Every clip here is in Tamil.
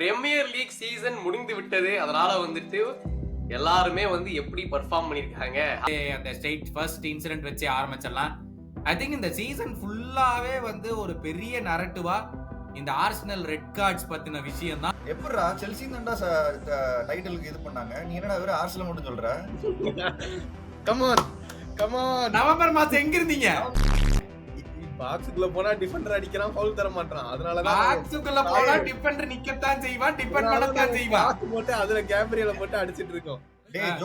பிரீமியர் லீக் சீசன் முடிந்து விட்டது. அதனால வந்துட்டு எல்லாருமே வந்து எப்படி பெர்ஃபார்ம் பண்ணிருக்காங்க அந்த ஸ்ட்ரெயிட் ஃபர்ஸ்ட் இன்சிடென்ட் வச்சு ஆரம்பிச்சிடலாம். ஐ திங்க் இந்த சீசன் ஃபுல்லாவே வந்து ஒரு பெரிய நரேட்டிவா இந்த ஆர்சனல் ரெட் கார்ட்ஸ் பத்தின விஷயம் தான். எப்படிடா செல்சி தான்டா டைட்டிலுக்கு இது பண்ணாங்க, நீ என்னடா வேற ஆர்சனல் மட்டும் சொல்ற? கமான் கமான், நவம்பர் மாசம் எங்க இருந்தீங்க? பாக்ஸுக்குள்ள போனா டிஃபெண்டர் அடிக்கிறான், ஃபவுல் தர மாட்டான். அதனால தான் பாக்ஸுக்குள்ள போனா டிஃபெண்டர் நிக்கத்தான் செய்வான், டிஃபெண்ட் பண்ணத்தான் செய்வான். பாக்ஸ் போட்டு அதுல கேப்ரியல போட்டு அடிச்சிட்டு இருக்கோம். டேய்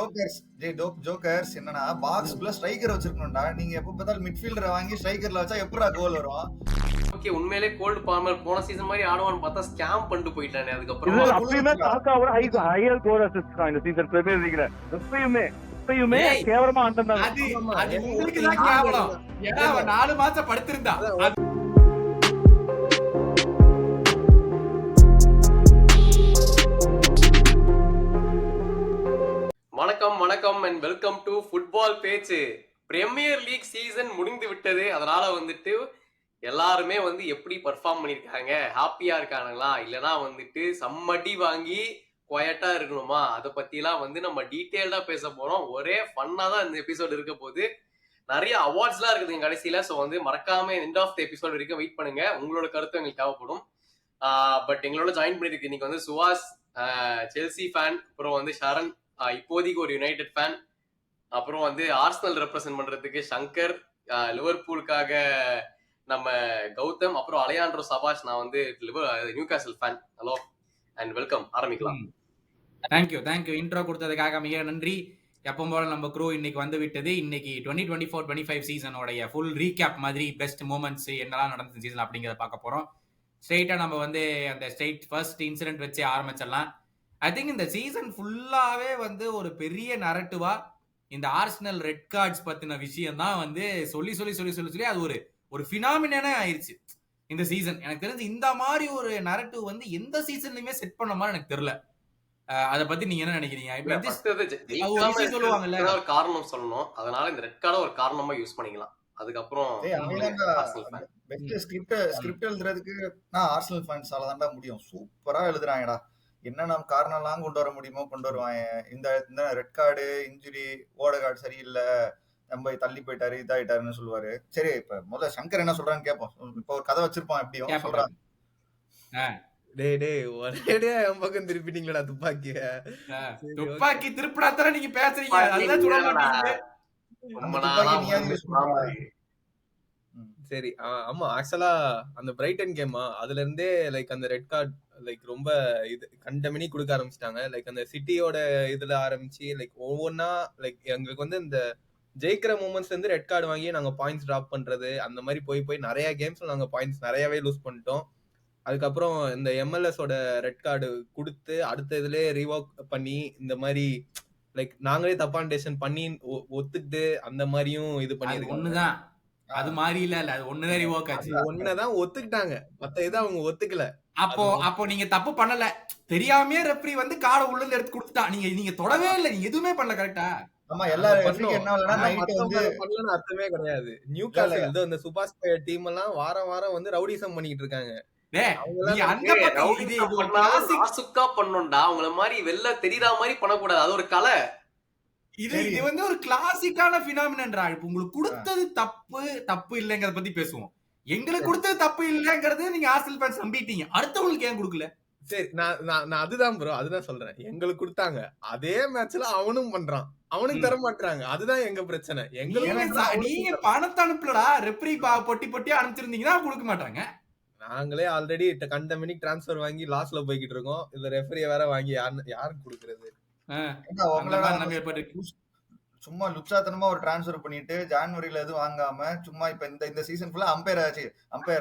ஜோக்கர்ஸ் என்னன்னா பாக்ஸ்க்குள்ள ஸ்ட்ரைக்கர் வச்சிருக்கணும்டா. நீங்க எப்ப பார்த்தாலும் மிட்ஃபீல்டரை வாங்கி ஸ்ட்ரைக்கர்ல வச்சா எப்படா கோல் வரும்? ஓகே, உண்மையிலே கோல்ட் பால்மர் போன சீசன் மாதிரி ஆடுவான்னு பார்த்தா ஸ்கேம் பண்ணிட்டு போயிட்டானே. அதுக்கப்புறம் அப்பயுமே காக்காவோட ஹையர் கோல் அசிஸ்ட் தான் இந்த சீசன் பிரீமியர் லீக்ல. எப்பயுமே கேவலமா ஆண்டா. அது உங்களுக்கு தான் கேவலம். ஏன்னா அவன் 4 மாசம் படுத்திருந்தா. வணக்கம் அண்ட் வெல்கம் டு ஃபுட்பால் பேச்சு. பிரீமியர் லீக் சீசன் முடிந்து விட்டது. அதனால வந்துட்டு எல்லாருமே வந்து எப்படி பெர்ஃபார்ம் பண்ணிருக்காங்க, ஹாப்பியா இருக்கானுங்களா, இல்லனா வந்துட்டு சம்மடி வாங்கி குவைட்டா இருக்கணுமா, அதை பத்திலாம் வந்து நம்ம டீட்டெயில்டா பேச போறோம். ஒரே ஃபன்னா தான் இந்த எபிசோட் இருக்க போது. நிறைய அவார்ட்ஸ்லாம் இருக்குது கடைசியில. ஸோ வந்து மறக்காம எண்ட் ஆஃப் த எபிசோட் வரைக்கும் வெயிட் பண்ணுங்க. உங்களோட கருத்து எங்களுக்கு தேவைப்படும். பட் எங்களோட ஜாயின் பண்ணிருக்கு இன்னைக்கு வந்து சுவாஸ், செல்சி ஃபேன், அப்புறம் வந்து ஷரண், இப்போதைக்கு ஒரு யுனைடெட் ஃபேன், அப்புறம் வந்து ஆர்சனல் ரெப்ரசென்ட் பண்றதுக்கு சங்கர், லிவர்பூலுக்காக நம்ம கௌதம், அப்புறம் அலையாண்ட்ரோ சபாஷ், நான் வந்து Newcastle fan. Hello and welcome. ஆரம்பிக்கலாம். தேங்க்யூ இன்ட்ரோ கொடுத்ததுக்காக மிக நன்றி. எப்பவும் போல நம்ம க்ரூ இன்னைக்கு வந்து விட்டது. இன்னைக்கு 2024-25 சீசனோடைய ஃபுல் ரீகேப் மாதிரி பெஸ்ட் மூமெண்ட்ஸ் என்னெல்லாம் நடந்த சீசன் அப்படிங்கிறத பார்க்க போறோம். ஸ்ட்ரெயிட்டா நம்ம வந்து அந்த ஸ்ட்ரெயிட் ஃபர்ஸ்ட் இன்சிடென்ட் வச்சு ஆரம்பிச்சிடலாம். ஐ திங்க் இந்த சீசன் ஃபுல்லாவே வந்து ஒரு பெரிய நரேட்டிவா இந்த ஆர்சனல் ரெட் கார்ட்ஸ் பத்தின விஷயம் தான் வந்து சொல்லி அது ஒரு ஃபினாமினே ஆயிருச்சு இந்த சீசன். எனக்கு தெரிஞ்சு இந்த மாதிரி ஒரு நரேட்டிவ் வந்து எந்த சீசன்லயுமே செட் பண்ண மாதிரி எனக்கு தெரியல. அத பத்தி நீங்க என்ன நினைக்கிறீங்க? சொல்லுவாங்கல்ல, ஒரு காரணம் சொல்லணும், அதனால இந்த ரெட் கார்டை ஒரு காரணமா யூஸ் பண்ணிக்கலாம். அதுக்கப்புறம் பெஸ்ட் ஸ்கிரிப்ட் எழுதுறதுக்கு நான் ஆர்சனல் ஃபேன்ஸால தான்டா முடியும். சூப்பரா எழுதுறாங்கடா. என்ன நம்ம காரணம் எல்லாம் கொண்டு வர முடியுமோ கொண்டு வருவாங்க. இந்த ரெட் கார்டு, இன்ஜுரி, ஓடகார்டு சரியில்லை, நம்ம தள்ளி போயிட்டாரு, இதாயிட்டாருன்னு சொல்லுவாரு. சரி, இப்ப முதல்ல சங்கர் என்ன சொல்றான்னு கேட்போம். இப்ப ஒரு கதை வச்சிருப்பான், எப்படியும் சொல்றான். ஒரேடியா என் பக்கம் திருப்பிட்டீங்களா துப்பாக்கி திருப்பிடாத்தான நீங்க பேசுறீங்க. அதெல்லாம் சொல்ல மாட்டீங்க. சரி, ஆமா, ஆக்சுவலா அந்த பிரைட்டன் கேமா அதுல இருந்தே லைக் அந்த ரெட் கார்டு லைக் ரொம்ப இது கண்டமினி கொடுக்க ஆரம்பிச்சிட்டாங்க. லைக் அந்த சிட்டியோட இதுல ஆரம்பிச்சு லைக் ஒவ்வொன்னா லைக் எங்களுக்கு வந்து இந்த ஜெயிக்கிற மூமெண்ட்ஸ்ல இருந்து ரெட் கார்டு வாங்கி நாங்க பாயிண்ட்ஸ் டிராப் பண்றது, அந்த மாதிரி போய் நிறைய கேம்ஸ்ல நாங்க பாயிண்ட்ஸ் நிறையவே லூஸ் பண்ணிட்டோம். அதுக்கப்புறம் இந்த MLS ஓட ரெட் கார்டு கொடுத்து அடுத்த இதுலயே ரீவாக் பண்ணி இந்த மாதிரி லைக் நாங்களே தப்பான டெசிஷன் பண்ணி ஒத்துக்கிட்டு அந்த மாதிரியும் இது பண்ணி ஒண்ணுதான். அது மாதிரி இல்ல, அது ஒண்ணுதான் ரிவோக் ஆச்சு. ஒண்ணுதான் ஒத்துக்கிட்டாங்க, மத்த இதை அவங்க ஒத்துக்கல. அப்போ நீங்க தப்பு பண்ணல, தெரியாமே ரெஃப்ரி வந்து கார்டை உள்ள இருந்து எடுத்து கொடுத்துட்டான். நீங்க தொடவே இல்ல, நீங்க எதுவுமே பண்ணல. கரெக்டா? ஆமா, எல்லாரும் என்ன நைட் வந்து பண்ணலன்னு அர்த்தமே கிடையாது. நியூகாசல் இந்த சுபாஷ் டீம் எல்லாம் வாரம் வந்து ரவுடிசம் பண்ணிட்டு இருக்காங்க. அவங்கள மாதிரி வெளில தெரியற மாதிரி பண்ணக்கூடாது. அது ஒரு கலை. இது வந்து ஒரு கிளாசிக்கான பினாமினன்றா. இப்ப உங்களுக்கு கொடுத்தது தப்பு இல்லைங்கறத பத்தி பேசுவோம். எங்களுக்கு கொடுத்தது தப்பு இல்லைங்கிறது நீங்க ஆர்சனல் ஃபேன்ஸ் நம்பிட்டீங்க. அடுத்தவங்களுக்கு ஏன் கொடுக்கல? சரி, நான் அதுதான் ப்ரோ, அதுதான் சொல்றேன். எங்களுக்கு கொடுத்தாங்க, அதே மேட்ச்ல அவனும் பண்றான், அவனுக்கு தர மாட்டாங்க. அதுதான் எங்க பிரச்சனை. நீங்க பணத்தை அனுப்பலடா, ரெஃப்ரி பொட்டி அனுப்பிச்சிருந்தீங்கன்னா கொடுக்க மாட்டாங்க. நாங்களே ஆல்ரெடி கண்டமினிக் டிரான்ஸ்பர் வாங்கி லாஸ்ல போய்கிட்டு இருக்கோம். இதுல ரெஃப்ரியை வேற வாங்கி யாருக்கு கொடுக்கறது? சும்மா லுச்சாத்தனமா ஒரு டிரான்ஸ்பர் பண்ணிட்டு ஜான்வரியில எதுவும் வாங்காம சும்மா இப்ப இந்த சீசன் ஃபுல்லா அம்பையர்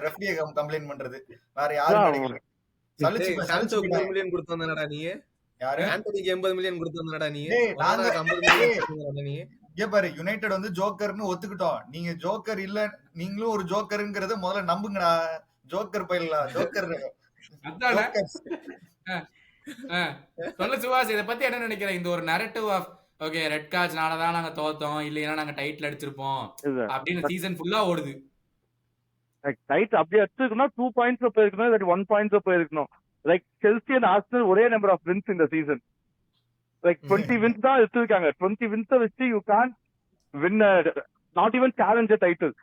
ரெஃப்ரியை கம்ப்ளைண்ட் பண்றது வேற யாரும். 80 மில்லியன் கொடுத்து வந்தா நீ யாரு? ஆண்டனிக்கு 80 மில்லியன் கொடுத்து வந்தா நீ? பாரு, யுனைடெட் வந்து ஜோக்கர்னு ஒத்துக்கிட்டோம். நீங்க ஜோக்கர் இல்ல, நீங்களும் ஒரு ஜோக்கருங்கிறத முதல்ல நம்புங்கடா. Joker பயிலாம் joker. சொல்ல சுபாஷ், இத பத்தி என்ன நினைக்கிறேன்? இந்த ஒரு நரேட்டிவ் ஆஃப் ஓகே ரெட் கார்ட்ஸ்னாலதான் நாங்க தோத்தோம், இல்லையா நாங்க டைட்டில் அடிச்சிருப்போம் அப்படின்னு சீசன் ஃபுல்லா ஓடுது. டைட் அப்படியே அடிச்சிருக்கணும், 2 பாயிண்ட்ஸ் போயிருக்கணும், இல்லாட்டி 1 பாயிண்ட்ஸ் போயிருக்கணும். லைக் செல்சி அண்ட் ஆர்சனல் ஒரே நம்பர் ஆஃப் வின்ஸ் இந்த சீசன். லைக் 20 வின்ஸ் தான் எடுத்திருக்காங்க. 20 வின்ஸை வச்சு you can win not even challenge title,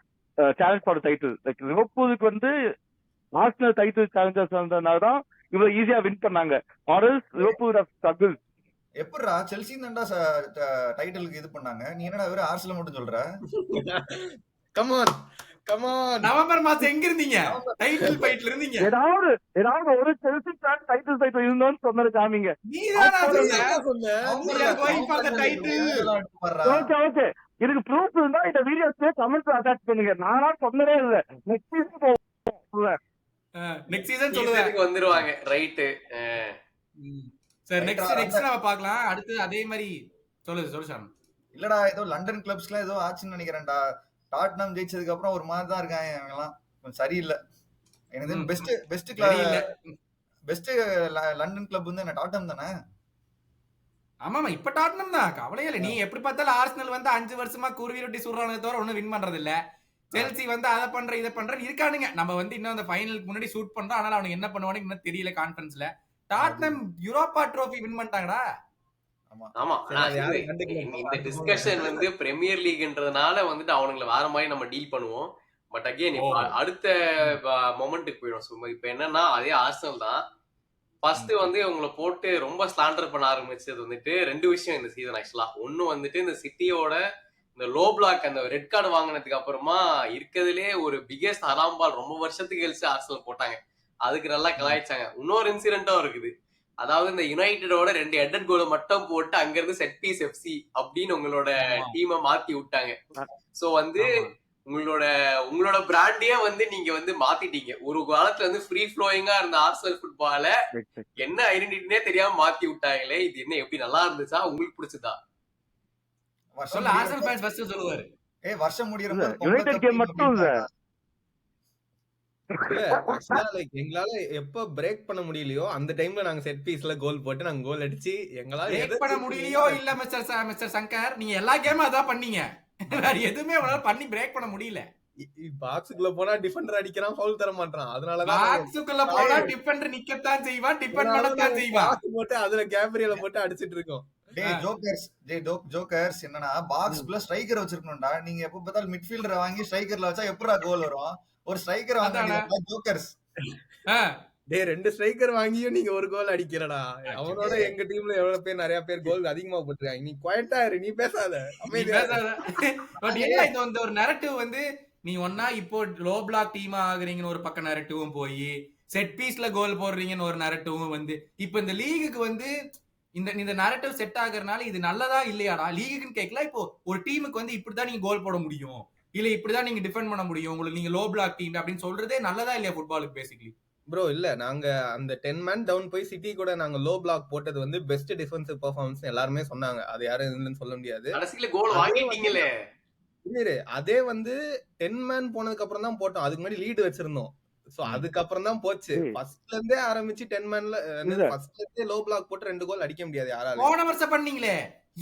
challenge for title. Like லிவர்பூலுக்கு வந்து ஆர்சனல் டைட்டில் சேலஞ்சர்ஸ் வந்ததுனால தான் இவ்வளவு ஈஸியா வின் பண்ணாங்க. ஆர்எல்ஸ் லிவர்பூல் ஹவ் ஸ்ட்ரகிள். எப்படிடா செல்சி தான்டா டைட்டிலுக்கு இது பண்ணாங்க, நீ என்னடா வெறும் ஆர்சனல் மட்டும் சொல்ற? கமான் கமான், நவம்பர் மாசம் எங்க இருந்தீங்க? டைட்டில் ஃபைட்ல இருந்தீங்க. ஏதாவது ஒரு செல்சி ஃபேன் டைட்டில் இருந்தோன்னு சொன்னது காமிங்க. நீதானா சொன்ன we are going for the title. Okay okay, இதுக்கு ப்ரூஃப் இருந்தா இந்த வீடியோஸ்ல கமெண்ட்ஸ் அட்டாச் பண்ணுங்க. நானா சொன்னதே இல்ல. நெக்ஸ்ட் சீசன் போவேன். நெக்ஸ்ட் சீசன் சொல்லுவேன் சீசனுக்கு வந்துருவாங்க. Right sir. நெக்ஸ்ட் நம்ம பார்க்கலாம். அடுத்து அதே மாதிரி சொல்லு சார். இல்லடா ஏதோ லண்டன் கிளப்ஸ்லாம் ஏதோ ஆச்சுன்னு நினைக்கிறேன்டா. டாட்னம் ஜெயிச்சதுக்கு அப்புறம் ஒரு மாதிரி தான் இருக்காங்க இவங்க எல்லாம், கொஞ்சம் சரியில்லை. எனக்கு பெஸ்ட் லண்டன் கிளப் வந்து என்ன டாட்னம் தானே? ஆமாமா, இப்ப டாட்னம் தான், கவலையே இல்ல. நீ எப்படி பார்த்தாலும் ஆர்சனல் வந்து 5 வருஷமா குருவி ரொட்டி சுடுறானே தவிர ஒன்னும் வின் பண்றது இல்ல. செல்சி வந்து அதை பண்ற இதை பண்றேன்னு இருக்கானுங்க. நம்ம வந்து இன்னும் அந்த ஃபைனலுக்கு முன்னாடி ஷூட் பண்றோம். ஆனாலும் அவனுக்கு என்ன பண்ணுவானு இன்னும் தெரியல. கான்ஃபரன்ஸ்ல டாட்னம் யூரோப்பா ட்ரோஃபி வின் பண்ணிட்டாங்கடா. ஆமா, இந்த டிஸ்கஷன் வந்து பிரீமியர் லீக்ன்றதுனால வந்துட்டு அவனுங்களை வேற மாதிரி நம்ம டீல் பண்ணுவோம். பட் அகைன் அடுத்த மொமெண்ட்டுக்கு போயிடும். சும்மா இப்ப என்னன்னா அதே ஆர்சனல் தான் ஃபர்ஸ்ட் வந்து இவங்களை போட்டு ரொம்ப ஸ்லாண்டர் பண்ண ஆரம்பிச்சது வந்துட்டு 2 விஷயம் இந்த சீசன். ஆக்சுவலா ஒன்னு வந்துட்டு இந்த சிட்டியோட இந்த லோ பிளாக் அந்த ரெட் கார்டு வாங்கினதுக்கு அப்புறமா இருக்கிறதுலே ஒரு பிகெஸ்ட் அலாம்பால் ரொம்ப வருஷத்துக்கு கழிச்சு ஆர்சனல் போட்டாங்க. அதுக்கு நல்லா கலாய்ச்சாங்க. இன்னொரு இன்சிடென்ட்டும் இருக்குது. அதாவது இந்த யுனைடெடோட 2 ஹெட்டட் கோலை மட்டும் போட்டு அங்க இருந்து செட் பீஸ் எஃப்சி அப்படின்னு உங்களோட டீமை மாத்தி விட்டாங்க. சோ வந்து உங்களோட பிராண்டியே வந்து நீங்க வந்து மாத்திட்டீங்க. ஒரு காலத்துல வந்து ஃப்ரீ ஃப்ளோயிங்கா இருந்த ஆர்சனல் ஃபுட்பால என்ன ஐடென்டிட்டினே தெரியாம மாத்தி விட்டாங்களே. இது என்ன எப்படி நல்லா இருந்துச்சா? உங்களுக்கு பிடிச்சதா? ஆர்சனல் ஃபேன்ஸ் ஃபர்ஸ்ட் சொல்லுவாரு. வருஷம் முடியற யுனைடெட் கேம் மட்டும் இல்ல, எங்களால எப்ப பிரேக் பண்ண முடியலையோ அந்த டைம்ல நாங்க செட் பீஸ்ல கோல் போட்டு நாங்க கோல் அடிச்சு எங்களால பிரேக் பண்ண முடியலையோ இல்ல மிஸ்டர் சங்கர், நீங்க எல்லா கேமும் அதான் பண்ணீங்க. வேற எதுவுமே உங்களால பண்ணி பிரேக் பண்ண முடியல. பாக்ஸுக்குள்ள போனா டிஃபெண்டர் அடிக்கிறான், ஃபவுல் தர மாட்டான். அதனாலதான் பாக்ஸுக்குள்ள போனா டிஃபெண்டர் நிக்கத்தான் செய்வான், டிஃபெண்ட் பண்ணத்தான் செய்வான். போட்டு அதுல கேப்ரியல போட்டு அடிச்சிட்டு இருக்கோம். ஜோக்கர்ஸ் என்னன்னா பாக்ஸ்க்குள்ள ஸ்ட்ரைக்கர் வச்சிருக்கணும்டா. நீங்க எப்ப பார்த்தாலும் மிட்ஃபீல்டரை வாங்கி ஸ்ட்ரைக்கர்ல வச்சா எப்படா கோல் வரும்? ஒரு ஸ்ட்ரைக்கர் வாங்க ஜோக்கர்ஸ். டேய் 2 ஸ்ட்ரைக்கர் வாங்கியும் நீங்க ஒரு கோல் அடிக்கிறடா. அவனோட எங்க டீம்ல எவ்வளவு பேர் நிறைய பேர் கோல் அதிகமா போட்டுருக்காங்க. நீ குவைட்டா இரு, நீ பேசாத, பேசாத. பட் என்ன இந்த ஒரு நரேட்டிவ் வந்து நீ ஒன்னா இப்போ லோ பிளாக் டீமா ஆகுறீங்கன்னு ஒரு பக்கம் நரேட்டிவும் போய் செட் பீஸ்ல கோல் போடுறீங்கன்னு ஒரு நரேட்டிவும் வந்து இப்ப இந்த லீகுக்கு வந்து இந்த நரேட்டிவ் செட் ஆகுறதுனால இது நல்லதா இல்லையாடா? லீகுன்னு கேட்கல. இப்போ ஒரு டீமுக்கு வந்து இப்படிதான் நீங்க கோல் போட முடியும், இல்ல இப்படிதான் நீங்க டிஃபெண்ட் பண்ண முடியும், உங்களுக்கு நீங்க லோ பிளாக் டீம் அப்படின்னு சொல்றதே நல்லதா இல்லையா ஃபுட்பாலுக்கு பேசிக்கலி? ப்ரோ இல்ல, நாங்க அந்த 10 மேன் டவுன் போய் சிட்டி கூட நாங்க லோ பிளாக் போட்டது வந்து பெஸ்ட் டிஃபென்சிவ் பெர்ஃபார்மன்ஸ் எல்லாருமே சொன்னாங்க. அது யாரும் இல்லைன்னு சொல்ல முடியாது. கடைசில கோல் வாங்கிட்டீங்களே. அதே வந்து 10 மேன் போனதுக்கு அப்புறம் தான் போட்டோம். அதுக்கு முன்னாடி லீடு வச்சிருந்தோம். சோ அதுக்கப்புறம் தான் போச்சு. ஃபர்ஸ்ட்ல இருந்தே ஆரம்பிச்சு 10 மேன்ல ஃபர்ஸ்ட்ல இருந்தே லோ பிளாக் போட்டு 2 கோல் அடிக்க முடியாது யாராலும். போன வருஷம் பண்ணீங்களே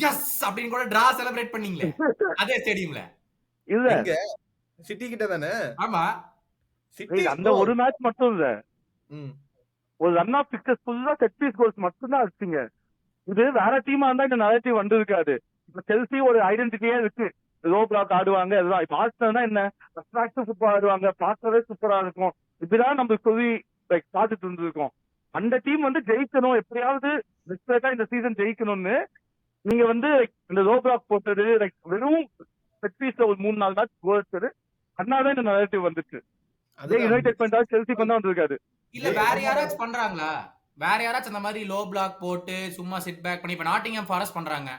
எஸ் அப்படின்னு கூட டிரா செலிப்ரேட் பண்ணீங்களே அதே ஸ்டேடியம்ல. இல்ல இங்க சிட்டி கிட்ட தானே? ஆமா, சிட்டி அந்த ஒரு மேட்ச் மட்டும் இல்ல, ஒரு ரன் ஆஃப் சிக்ஸஸ் ஃபுல்லா செட் பீஸ் கோல்ஸ் மட்டும் தான் அடிச்சீங்க. இது வேற டீமா இருந்தா இந்த நரேட்டிவ் வந்திருக்காது. இப்ப செல்சி ஒரு ஐடென்டிட்டியே இருக்கு, லோ பிளாக் ஆடுவாங்க. அதுதான் இப்ப ஆர்சனல்னா என்ன அட்ராக்டிவ் ஃபுட்பால் ஆடுவாங்க, பார்க்கவே சூப்பரா இருக்கும். இப்படிதான் நம்ம சொல்லி லைக் பார்த்துட்டு இருந்திருக்கோம். அந்த டீம் வந்து ஜெயிக்கணும், எப்படியாவது இந்த சீசன் ஜெயிக்கணும்னு நீங்க வந்து இந்த லோ பிளாக் போட்டது லைக் வெறும் செட் பீஸ்ல ஒரு 3-4 மேட்ச் கோல்ஸ், அதனாலதான் இந்த நரேட்டிவ் வந்துச்சு. அதே யுனைடெட் பண்ணா செல்சி பண்ணா வந்திருக்காது. இல்ல வேற யாராச்சும் பண்றாங்களா? வேற யாராச்சும் அந்த மாதிரி லோ பிளாக் போட்டு சும்மா சிட் பேக் பண்ணி இப்ப நாட்டிங்ஹாம் ஃபாரஸ்ட் பண்றாங்க.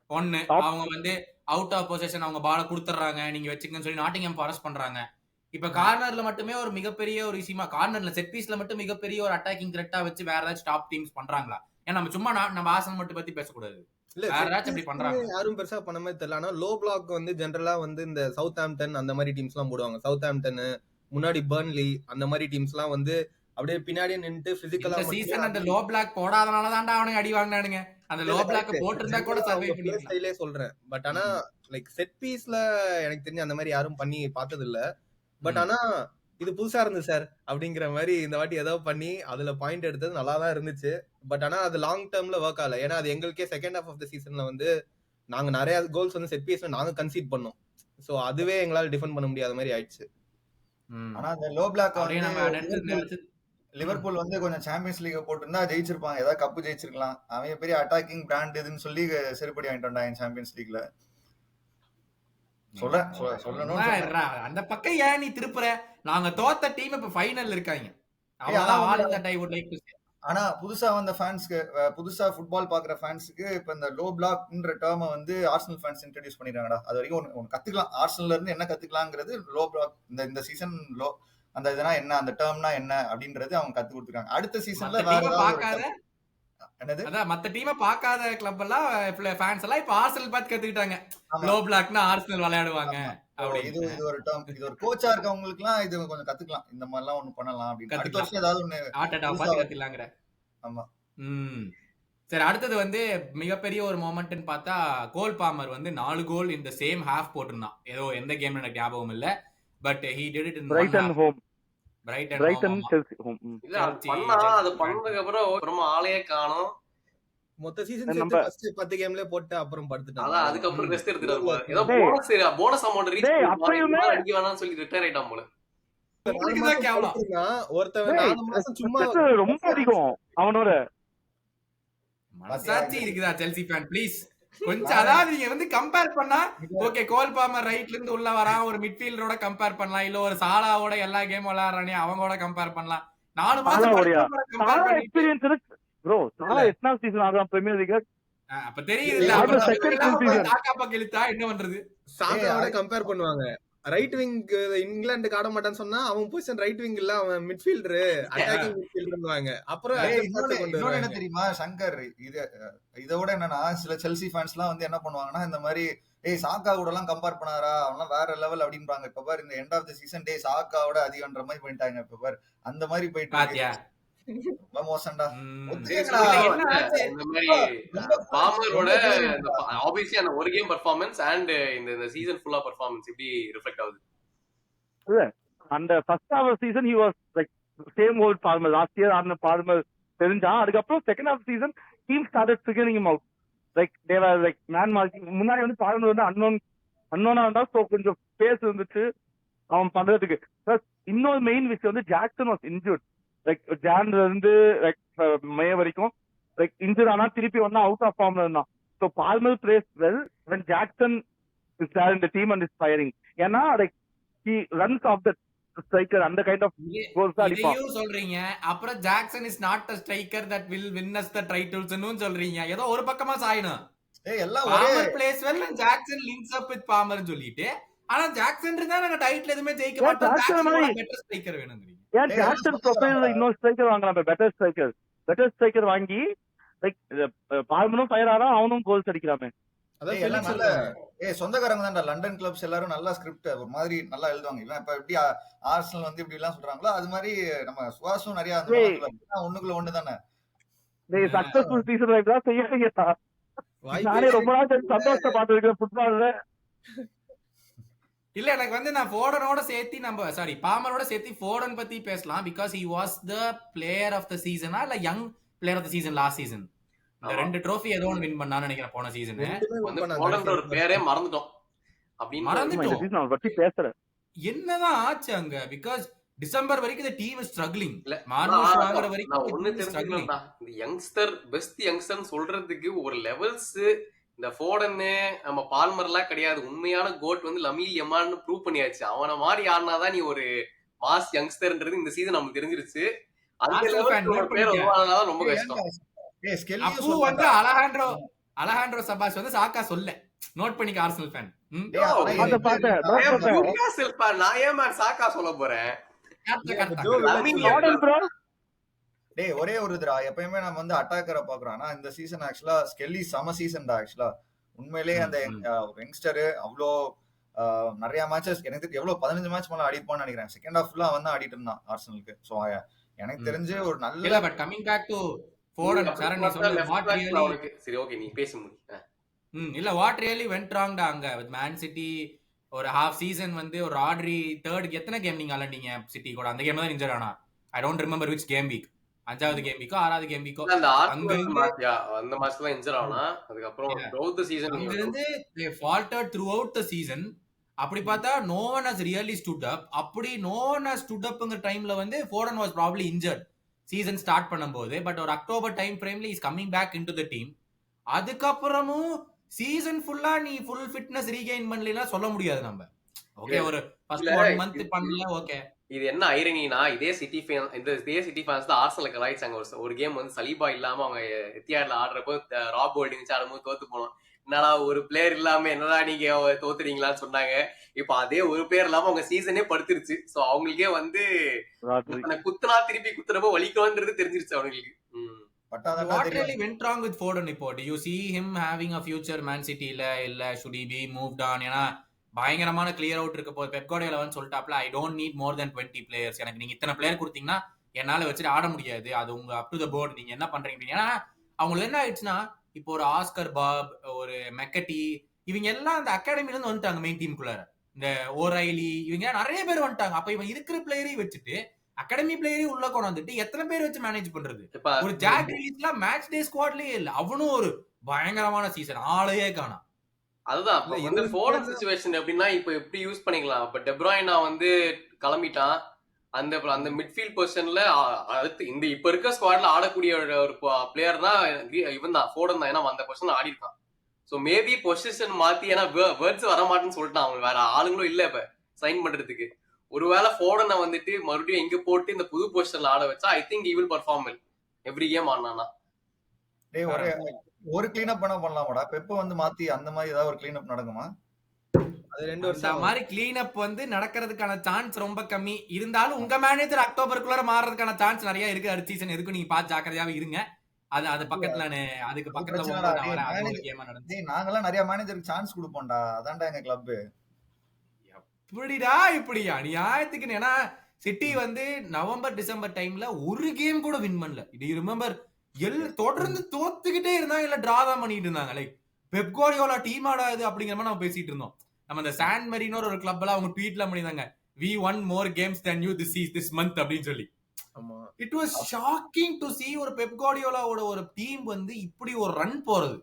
ஒன்னு அவங்க வந்து அவுட் ஆஃப் பொசிஷன் அவங்க பால குடுத்துறாங்க, நீங்க வச்சுக்கன்னு சொல்லி நாட்டிங்ஹாம் ஃபாரஸ்ட் பண்றாங்க. இப்ப கார்னர்ல மட்டுமே ஒரு மிகப்பெரிய ஒரு விஷயமா, கார்னர்ல செட் பீஸ்ல மட்டும் மிகப்பெரிய ஒரு அட்டாக்கிங் த்ரெட்டா வச்சு வேற ஏதாச்சும் டாப் டீம்ஸ் பண்றாங்களா? ஏன்னா நம்ம சும்மா நம்ம ஆர்சனல் மட்டும் பத்தி பேசக்கூடாது. யாரும் பெருசா பண்ண மாதிரி தெரியல. ஆனா லோ பிளாக் வந்து ஜெனரலா வந்து இந்த சவுத் ஆம்டன் அந்த மாதிரி டீம்ஸ் எல்லாம் போடுவாங்க. சவுத் ஆம்டன் முன்னாடி பர்ன்லி அந்த மாதிரி டீம்ஸ் எல்லாம் வந்து அப்படியே பின்னாடியே நின்று பிசிக்கலா சீசன் அந்த லோ பிளாக் போடாதனால தான்டா அவனுக்கு அடி வாங்கினானுங்க. அந்த லோ பிளாக் போட்டிருந்தா கூட சர்வே பண்ணிடலாம். ஸ்டைலே சொல்றேன். பட் ஆனா லைக் செட் பீஸ்ல எனக்கு தெரிஞ்சு அந்த மாதிரி யாரும் பண்ணி பார்த்தது இல்ல. பட் ஆனா இது புதுசா இருந்துச்சு சார் அப்படிங்கிற மாதிரி இந்த வாட்டி ஏதோ பண்ணி அதுல பாயிண்ட் எடுத்தது நல்லா தான் இருந்துச்சு. பட் ஆனா அது லாங் டேர்ம்ல ஒர்க் ஆகல. ஏன்னா அது எங்களுக்கே செகண்ட் ஹாஃப் ஆஃப் த சீசன்ல வந்து நாங்க நிறைய கோல்ஸ் வந்து செட் பீஸ்ல நாங்க கன்சீட் பண்ணோம். சோ அதுவே எங்களால டிஃபெண்ட் பண்ண முடியாத மாதிரி ஆயிடுச்சு. ஆனா அந்த லோ பிளாக் அப்படியே நம்ம வந்து லிவர்பூல் வந்து கொஞ்சம் சாம்பியன்ஸ் லீக் போட்டிருந்தா ஜெயிச்சிருப்பாங்க, ஏதாவது கப்பு ஜெயிச்சிருக்கலாம். அவங்க பெரிய அட்டாக்கிங் பிராண்ட் இதுன்னு சொல்லி செருப்படி வாங்கிட்டு வந்தாங்க சாம்பியன்ஸ் லீக்ல. அந்த பக்கம் ஏன் நீ திருப்புற? நாங்க தோத்த டீம் இப்ப ஃபைனல் இருக்காங்க. அவ்வளவுதான் all that I would like to say. ஆனா புதுசா வந்த ஃபேன்ஸ்க்கு, புதுசா ஃபுட்பால் பாக்குற ஃபேன்ஸ்க்கு இப்ப இந்த லோ பிளாக்ன்ற டேர்மை வந்து ஆர்சனல் ஃபேன்ஸ் இன்ட்ரோடியூஸ் பண்ணிடுறாங்கடா. அது வரைக்கும் ஒன்னு கத்துக்கலாம். ஆர்சனல்ல இருந்து என்ன கத்துக்கலாங்கிறது லோ பிளாக் இந்த சீசன் லோ அந்த இதனா என்ன, அந்த டேர்ம்னா என்ன அப்படின்றது அவங்க கத்து கொடுத்துருக்காங்க. அடுத்த சீசன்ல வேற ஏதாவது என்னது அதான் மத்த டீமை பார்க்காத கிளப் எல்லாம் ஃபேன்ஸ் எல்லாம் இப்ப ஆர்சனல் பார்த்து கத்துக்கிட்டாங்க. லோ பிளாக்னா ஆர்சனல் விளையாடுவாங்க. இது ஒரு டேர்ம், இது ஒரு கோச்சா இருக்கவங்களுக்கு எல்லாம் இது கொஞ்சம் கத்துக்கலாம். இந்த மாதிரி எல்லாம் ஒண்ணு பண்ணலாம் அப்படின்னு அடுத்த வருஷம் ஏதாவது ஒண்ணு கத்துக்கலாங்கிற. ஆமா. சரி, அடுத்தது வந்து மிகப்பெரிய ஒரு மொமெண்ட்னு பார்த்தா கோல் பாமர் வந்து 4 கோல் இந்த சேம் ஹாஃப் போட்டிருந்தான். ஏதோ எந்த கேம்ல எனக்கு ஞாபகம் இல்ல. But he did it in Brighton home. Brighton Chelsea home. இல்ல பண்ணா அது பண்ணதுக்கு அப்புறம் ஆளையே காணோம். மொத்த சீசன் சேர்த்து ஃபர்ஸ்ட் 10 கேம்ல போட்டு அப்புறம் படுத்துட்டாங்க. அதான் அதுக்கு அப்புறம் ரெஸ்ட் எடுத்துட்டாரு. ஏதோ போனஸ் அமௌண்ட் ரீச் பண்ணி அடிக்க வேணாம்னு சொல்லி ரிட்டையர் ஆயிட்டான் போல. ஒருத்தவன் 4 மாசம் சும்மா ரொம்ப அதிகம் அவனோட. மனசாட்சி இருக்குதா செல்சி ஃபேன் ப்ளீஸ் கொஞ்சம்? அதாவது நீங்க வந்து கம்பேர் பண்ணா ஓகே, கோல் பாமர் ரைட்ல இருந்து உள்ள வரான், ஒரு மிட்ஃபீல்டரோட கம்பேர் பண்ணலாம், இல்ல ஒரு சாலாவோட எல்லா கேம் விளையாடுறானே அவங்களோட கம்பேர் பண்ணலாம். 4 மாசம் எக்ஸ்பீரியன்ஸ் இருக்கு ப்ரோ. சாலா எத்தனை சீசன் ஆகுறான் பிரீமியர் லீக்ல? அப்ப தெரியுது சாக்கா பக்கம் இழுத்தா என்ன பண்றது? சாக்காவோட கம்பேர் பண்ணுவாங்க. ரைட் விங் இங்கிலாந்துக்கு ஆட மாட்டான்னு சொன்னா அவன் பொசிஷன் ரைட் விங் இல்ல, அவன் மிட்ஃபீல்டர் அட்டாக்கிங் மிட்ஃபீல்டர்வாங்க. அப்புறம் என்ன தெரியுமா சங்கர், இதோட என்னன்னா சில செல்சி ஃபேன்ஸ் எல்லாம் வந்து என்ன பண்ணுவாங்கன்னா இந்த மாதிரி சாக்கா கூட எல்லாம் கம்பேர் பண்ணாரா, அவன் வேற லெவல் அப்படின்றாங்க. இப்ப பாரு இந்த எண்ட் ஆஃப் தி சீசன் சாக்காவோட அதிகன்ற மாதிரி பண்ணிட்டாங்க. இப்ப பாரு அந்த மாதிரி போயிட்டு மோசம்டா. இந்த மாதிரி பாமரோட ஆப்வியஸ்லி அந்த ஒரு கேம் பெர்ஃபார்மன்ஸ் அண்ட் இந்த சீசன் ஃபுல்லா பெர்ஃபார்மன்ஸ் எப்படி ரிஃப்ளெக்ட் ஆகுது? அந்த first half season he was like same old Palmer. last year ஆன பால்மர் தெரிஞ்சா. அதுக்கப்புறம் second half season team started figuring him out. like they were like man marking. முன்னாடி வந்து பால்மர் வந்து அன்னோனா இருந்தா சோ கொஞ்சம் ஸ்பேஸ் இருந்துச்சு அவன் பண்றதுக்கு. பிளஸ் இன்னொரு மெயின் விஷயம் வந்து ஜாக்சன் வாஸ் இன்ஜூர்ட். லைக் ஜான்ல இருந்து லைக் மே வரைக்கும் லைக் இன்ஜூர் ஆனா திருப்பி வந்து அவுட் ஆஃப் ஃபார்ம்ல இருந்தான். So Palmer plays well when Jackson is there in the team and is firing. ஏன்னா like he runs off the striker அந்த கைண்ட் ஆஃப் கோல்ஸ் அடிப்பான். இதையும் சொல்றீங்க, அப்புறம் Jackson is not a striker that will win us the titles ன்னு சொல்றீங்க. ஏதோ ஒரு பக்கமா சாயணும். எல்லாம் Palmer plays well and Jackson links up with Palmer சொல்லிட்டு, ஆனா ஜாக்சன் இருந்தா நாங்க டைட்டில் எதுவுமே ஜெயிக்க மாட்டோம். ஜாக்சன் பெட்டர் ஸ்ட்ரைக்கர் வேணும்ங்கறீங்க. ஏன் ஜாக்சன் ப்ரொஃபைல்ல இன்னொரு ஸ்ட்ரைக்கர் வாங்கலாம். பெட்டர் ஸ்ட்ரைக்கர் வாங்கி லைக் பால்மரும் ஃபயர் ஆனா அவனும் கோல்ஸ் அடிக்கலாமே. சொந்தக்காரங்க தான் லண்டன் கிளப்ஸ் எல்லாரும் நல்லா ஸ்கிரிப்ட் ஒரு மாதிரி நல்லா எழுதுவாங்க. இவன் இப்ப எப்படி ஆர்சனல் வந்து இப்படி எல்லாம் சொல்றாங்களோ அது மாதிரி நம்ம சுவாசம் நிறைய ஒண்ணுக்குள்ள ஒண்ணு தானே. சக்சஸ்ஃபுல் சீசன் லைஃப் தான் செய்யறீங்க. நானே ரொம்ப நாள் சந்தோஷத்தை பார்த்துருக்கேன் ஃபுட்பால்ல. இல்ல எனக்கு வந்து நான் ஃபோர்டனோட சேர்த்து நம்ம பாமரோட சேர்த்து ஃபோர்டன் பத்தி பேசலாம். Because he was the player of the season இல்ல young player of the season last season. இந்த 2 ட்ரோஃபி ஏதோ ஒன்னு வின் பண்ணான்னு நினைக்கிறேன் போன சீசன். வந்து ஃபோர்டன் ஒரு பேரே மறந்துட்டோம். அப்படின்னு நான் பத்தி பேசுறேன். என்னதான் ஆச்சு அங்க? பிகாஸ் டிசம்பர் வரைக்கும் இந்த டீம் ஸ்ட்ரகிளிங். மார்னோஸ் வாங்குற வரைக்கும் நான் ஒண்ணு தெரிஞ்சுக்கணும்டா, இந்த யங்ஸ்டர் பெஸ்ட் யங்ஸ்டர் சொல்றதுக்கு ஒரு லெவல்ஸ் இந்த ஃபோர்டன் நம்ம பால்மர்லாம் கிடையாது. உண்மையான கோட் வந்து லமீல் யமான்னு ப்ரூவ் பண்ணியாச்சு. அவன மாதிரி ஆடினாதான் நீ ஒரு மாஸ் யங்ஸ்டர்ன்றது இந்த சீசன் நமக்கு தெரிஞ்சிருச்சு. அந்த லெவலுக்கு பேர் வருவானதான் ரொம்ப கஷ்டம். அப்போ வந்து அலஹாண்ட்ரோ சபாஸ் வந்து சாக்கா சொல்ல நோட் பண்ணிக்க ஆர்சனல் ஃபேன். நான் ஏன் மேன் சாக்கா சொல்ல போறேன்? ஒரே ஒரு இதுடா, எப்பயுமே நம்ம வந்து அட்டாக்கரை பாக்குறோம். ஆனா இந்த சீசன் ஆக்சுவலா ஸ்கெல்லி சம சீசன் தான். ஆக்சுவலா உண்மையிலேயே அந்த யங்ஸ்டர் அவ்வளோ நிறைய மேட்சஸ் எனக்கு எவ்வளவு 15 மேட்ச் மேல அடிப்பான்னு நினைக்கிறேன். செகண்ட் ஹாஃப் ஃபுல்லா வந்து ஆடிட்டு இருந்தான் ஆர்சனலுக்கு. சோ எனக்கு தெரிஞ்சு ஒரு நல்ல but coming back to Foden Charan நீ சொல்ல வாட் ரியலி சரி ஓகே நீ பேச முடியும். இல்ல வாட் ரியலி வென்ட் ராங் அங்க வித் மேன் சிட்டி ஒரு ஹாஃப் சீசன் வந்து ஒரு ராட்ரி தேர்ட் எத்தனை கேம் நீங்க விளையாண்டீங்க சிட்டி கூட? அந்த கேம் தான் இன்ஜர் ஆனா. I don't remember which game week. 5வது கேம் வீக்கோ 6வது கேம் வீக்கோ அந்த அங்க ஆர்சனல் இருந்து மேட்ச் அந்த மேட்ச்ல தான் இன்ஜர் ஆனா. அதுக்கப்புறம் throughout the season அங்க இருந்து they faltered throughout the season. அப்படி பார்த்தா no one has really stood up. அப்படி no one has stood upங்கிற டைம்ல வந்து Foden was probably injured season start பண்ணும்போது. பட் ஒரு அக்டோபர் டைம் ஃப்ரேம்ல is coming back into the team. அதுக்கப்புறமும் சீசன் ஃபுல்லா நீ ஃபுல் ஃபிட்னஸ் ரீகெயின் பண்ணலனா சொல்ல முடியாது நம்ம. ஓகே ஒரு ஃபர்ஸ்ட் 1 மந்த் பண்ணல ஓகே. இது என்ன ஐரனினா, இதே சிட்டி ஃபேன்ஸ் தான் ஆர்சனல் கலாய்ச்சாங்க. ஒரு கேம் வந்து சலீபா இல்லாம அவங்க எத்தியாட்ல ஆடுறப்போ ராப் ஹோல்டிங் வச்சு ஆடும்போது தோத்து போனோம். என்னடா ஒரு பிளேயர் இல்லாம என்னடா நீங்க தோத்துறீங்களான்னு சொன்னாங்க. இப்ப அதே ஒரு பிளேயர் இல்லாம அவங்க சீசனே படுத்துருச்சு. சோ அவங்களுக்கே வந்து குத்துனா திருப்பி குத்துறப்போ வலிக்கோன்றது தெரிஞ்சிருச்சு அவங்களுக்கு. What really went wrong with Foden இப்போ? Do you see him having a future Man City இல்ல should he be moved on? ஏன்னா பயங்கரமான கிளியர் அவுட் இருக்க போது. பெப் கார்டியோலா வந்து சொல்லிட்டாப்ல, I don't need more than 20 players. எனக்கு நீங்க இத்தனை பிளேயர் கொடுத்தீங்கன்னா என்னால வச்சுட்டு ஆட முடியாது. அது உங்க அப் டு த போர்டு, நீங்க என்ன பண்றீங்க. ஏன்னா அவங்களுக்கு என்ன ஆயிடுச்சுன்னா, இப்போ ஒரு ஆஸ்கர் பாப், ஒரு மெக்கட்டி, இவங்க எல்லாம் அந்த அகாடமில இருந்து வந்துட்டாங்க மெயின் டீமுக்குள்ளார. இந்த ஓரைலி இவங்க நிறைய பேர் வந்துட்டாங்க. அப்ப இவன் இருக்கிற பிளேயரையும் வச்சுட்டு அகாடமி பிளேயரையும் உள்ள கொண்டாந்துட்டு எத்தனை பேர் வச்சு மேனேஜ் பண்றது? ஒரு ஜாக் ரிலீஸ்லாம் மேட்ச் டே ஸ்குவாட்லயே இல்ல. அவனும் ஒரு பயங்கரமான சீசன், ஆளையே காணோம். அதுதான் இந்த ஃபோர்டன் சிச்சுவேஷன் எப்படின்னா, இப்ப எப்படி யூஸ் பண்ணிக்கலாம். இப்ப டெப்ராய்னா வந்து கிளம்பிட்டான். அந்த மிட்ஃபீல்ட் பொசிஷன்ல அடுத்து இந்த இப்ப இருக்க ஸ்குவாட்ல ஆடக்கூடிய ஒரு பிளேயர் தான் இவன் தான், ஃபோர்டன் தான். ஏன்னா அந்த பொசிஷன் ஆடி இருக்கான். சோ மேபி பொசிஷன் மாத்தி, ஏன்னா வேர்ட்ஸ் வர மாட்டேன்னு சொல்லிட்டான். அவங்க வேற ஆளுங்களும் இல்ல இப்ப சைன் பண்றதுக்கு. ஒருவேளை ஃபோர்டனை வந்துட்டு மறுபடியும் எங்க போட்டு இந்த புது பொசிஷன்ல ஆட வச்சா I think he will perform well every game ஆனானா. ஒரு கிளீன் அப் பண்ணலாமாடா? பெப்ப வந்து மாத்தி அந்த மாதிரி ஏதாவது ஒரு கிளீன் அப் நடக்குமா? அது 2 வருஷம் அந்த மாதிரி கிளீன் அப் வந்து நடக்கிறதுக்கான சான்ஸ் ரொம்ப கம்மி. இருந்தாலும் உங்க மேனேஜர் அக்டோபருக்குள்ள மாறதுக்கான சான்ஸ் நிறைய இருக்கு. அடுத்த சீசன் எதுக்கும் நீங்க பார்த்து ஜாக்கிரதையாவே இருங்க. அது பக்கத்துல அதுக்கு பக்கத்துல நாங்கெல்லாம் நிறைய மேனேஜருக்கு சான்ஸ் கொடுப்போம்டா. அதான்டா எங்க கிளப். இப்படி அநியாயத்துக்கு. ஏன்னா சிட்டி வந்து நவம்பர் டிசம்பர் டைம்ல ஒரு கேம் கூட வின் பண்ணல. இது ரிமெம்பர் தொடர்ந்து தோத்துக்கிட்டே இருந்தாங்க, இல்ல டிரா தான் பண்ணிட்டு இருந்தாங்க. லைக் பெப் கார்டியோலா டீம் ஆடாது அப்படிங்கிற மாதிரி நம்ம பேசிட்டு இருந்தோம். நம்ம இந்த சான் மெரினோ ஒரு கிளப்ல அவங்க ட்வீட்ல பண்ணிருந்தாங்க, we won more games than you this month அப்படின்னு சொல்லி. It was shocking to see ஒரு பெப் கார்டியோலாவோட ஒரு டீம் வந்து இப்படி ஒரு ரன் போறது.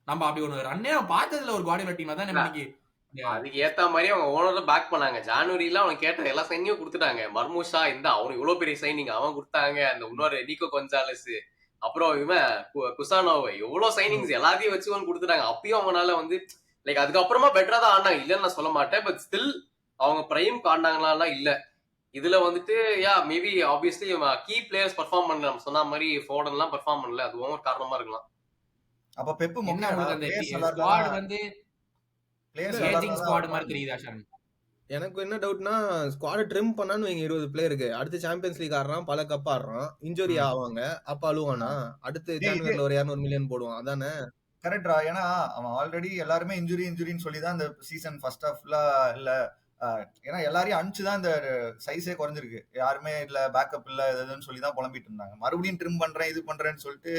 நம்ம அப்படி ஒரு ரன்னே பார்த்ததுல ஒரு கார்டியோலா டீம் தான். இன்னைக்கு அதுக்கு ஏத்த மாதிரி அவங்க ஓனரை பேக் பண்ணாங்க. ஜான்வரியில அவன் கேட்ட எல்லா சைனியும் கொடுத்துட்டாங்க. மர்மூஷா இந்த அவனுக்கு இவ்வளவு பெரிய சைனிங் அவன் கொடுத்தாங்க. அந்த இன்னொரு நிக்கோ கொன்சாலஸ், அப்புறம் இவன் குசானோவை, எவ்வளவு சைனிங்ஸ் எல்லாத்தையும் வச்சு அவன் கொடுத்துட்டாங்க. அப்பயும் அவனால வந்து லைக் அதுக்கப்புறமா பெட்டரா தான் ஆனாங்க, இல்லன்னு நான் சொல்ல மாட்டேன். பட் ஸ்டில் அவங்க பிரைம் காண்டாங்களா இல்ல. இதுல வந்துட்டு maybe obviously key players perform பண்ணல. நம்ம சொன்ன மாதிரி ஃபோர்டன் எல்லாம் பெர்ஃபார்ம் பண்ணல. அதுவும் ஒரு காரணமா இருக்கலாம். அப்ப பெப் வந்து ஸ்குவாட் மாதிரி தெரியுதா ஷான்? எனக்கு என்ன டவுட்னா, ஸ்குவாட ட்ரிம் பண்ணான்னு 20 பிளேயருக்கு அடுத்து சாம்பியன்ஸ் லீக் ஆடுறான், பல கப் ஆடுறான், இன்ஜுரி ஆவாங்க, அப்ப அழுவானா? அடுத்து ஜனவரில ஒரு 200 மில்லியன் போடுவான். அதானே கரெக்டா? ஏன்னா அவன் ஆல்ரெடி எல்லாருமே இன்ஜுரின்னு சொல்லிதான் இந்த சீசன் ஃபர்ஸ்ட் ஹாஃப்ல இல்ல. ஏன்னா எல்லாரையும் அனுப்பிச்சுதான் இந்த சைஸே குறைஞ்சிருக்கு. யாருமே இல்ல, பேக்கப் இல்ல, இதுன்னு சொல்லிதான் புலம்பிட்டு இருந்தாங்க. மறுபடியும் ட்ரிம் பண்றேன் இது பண்றேன்னு சொல்லிட்டு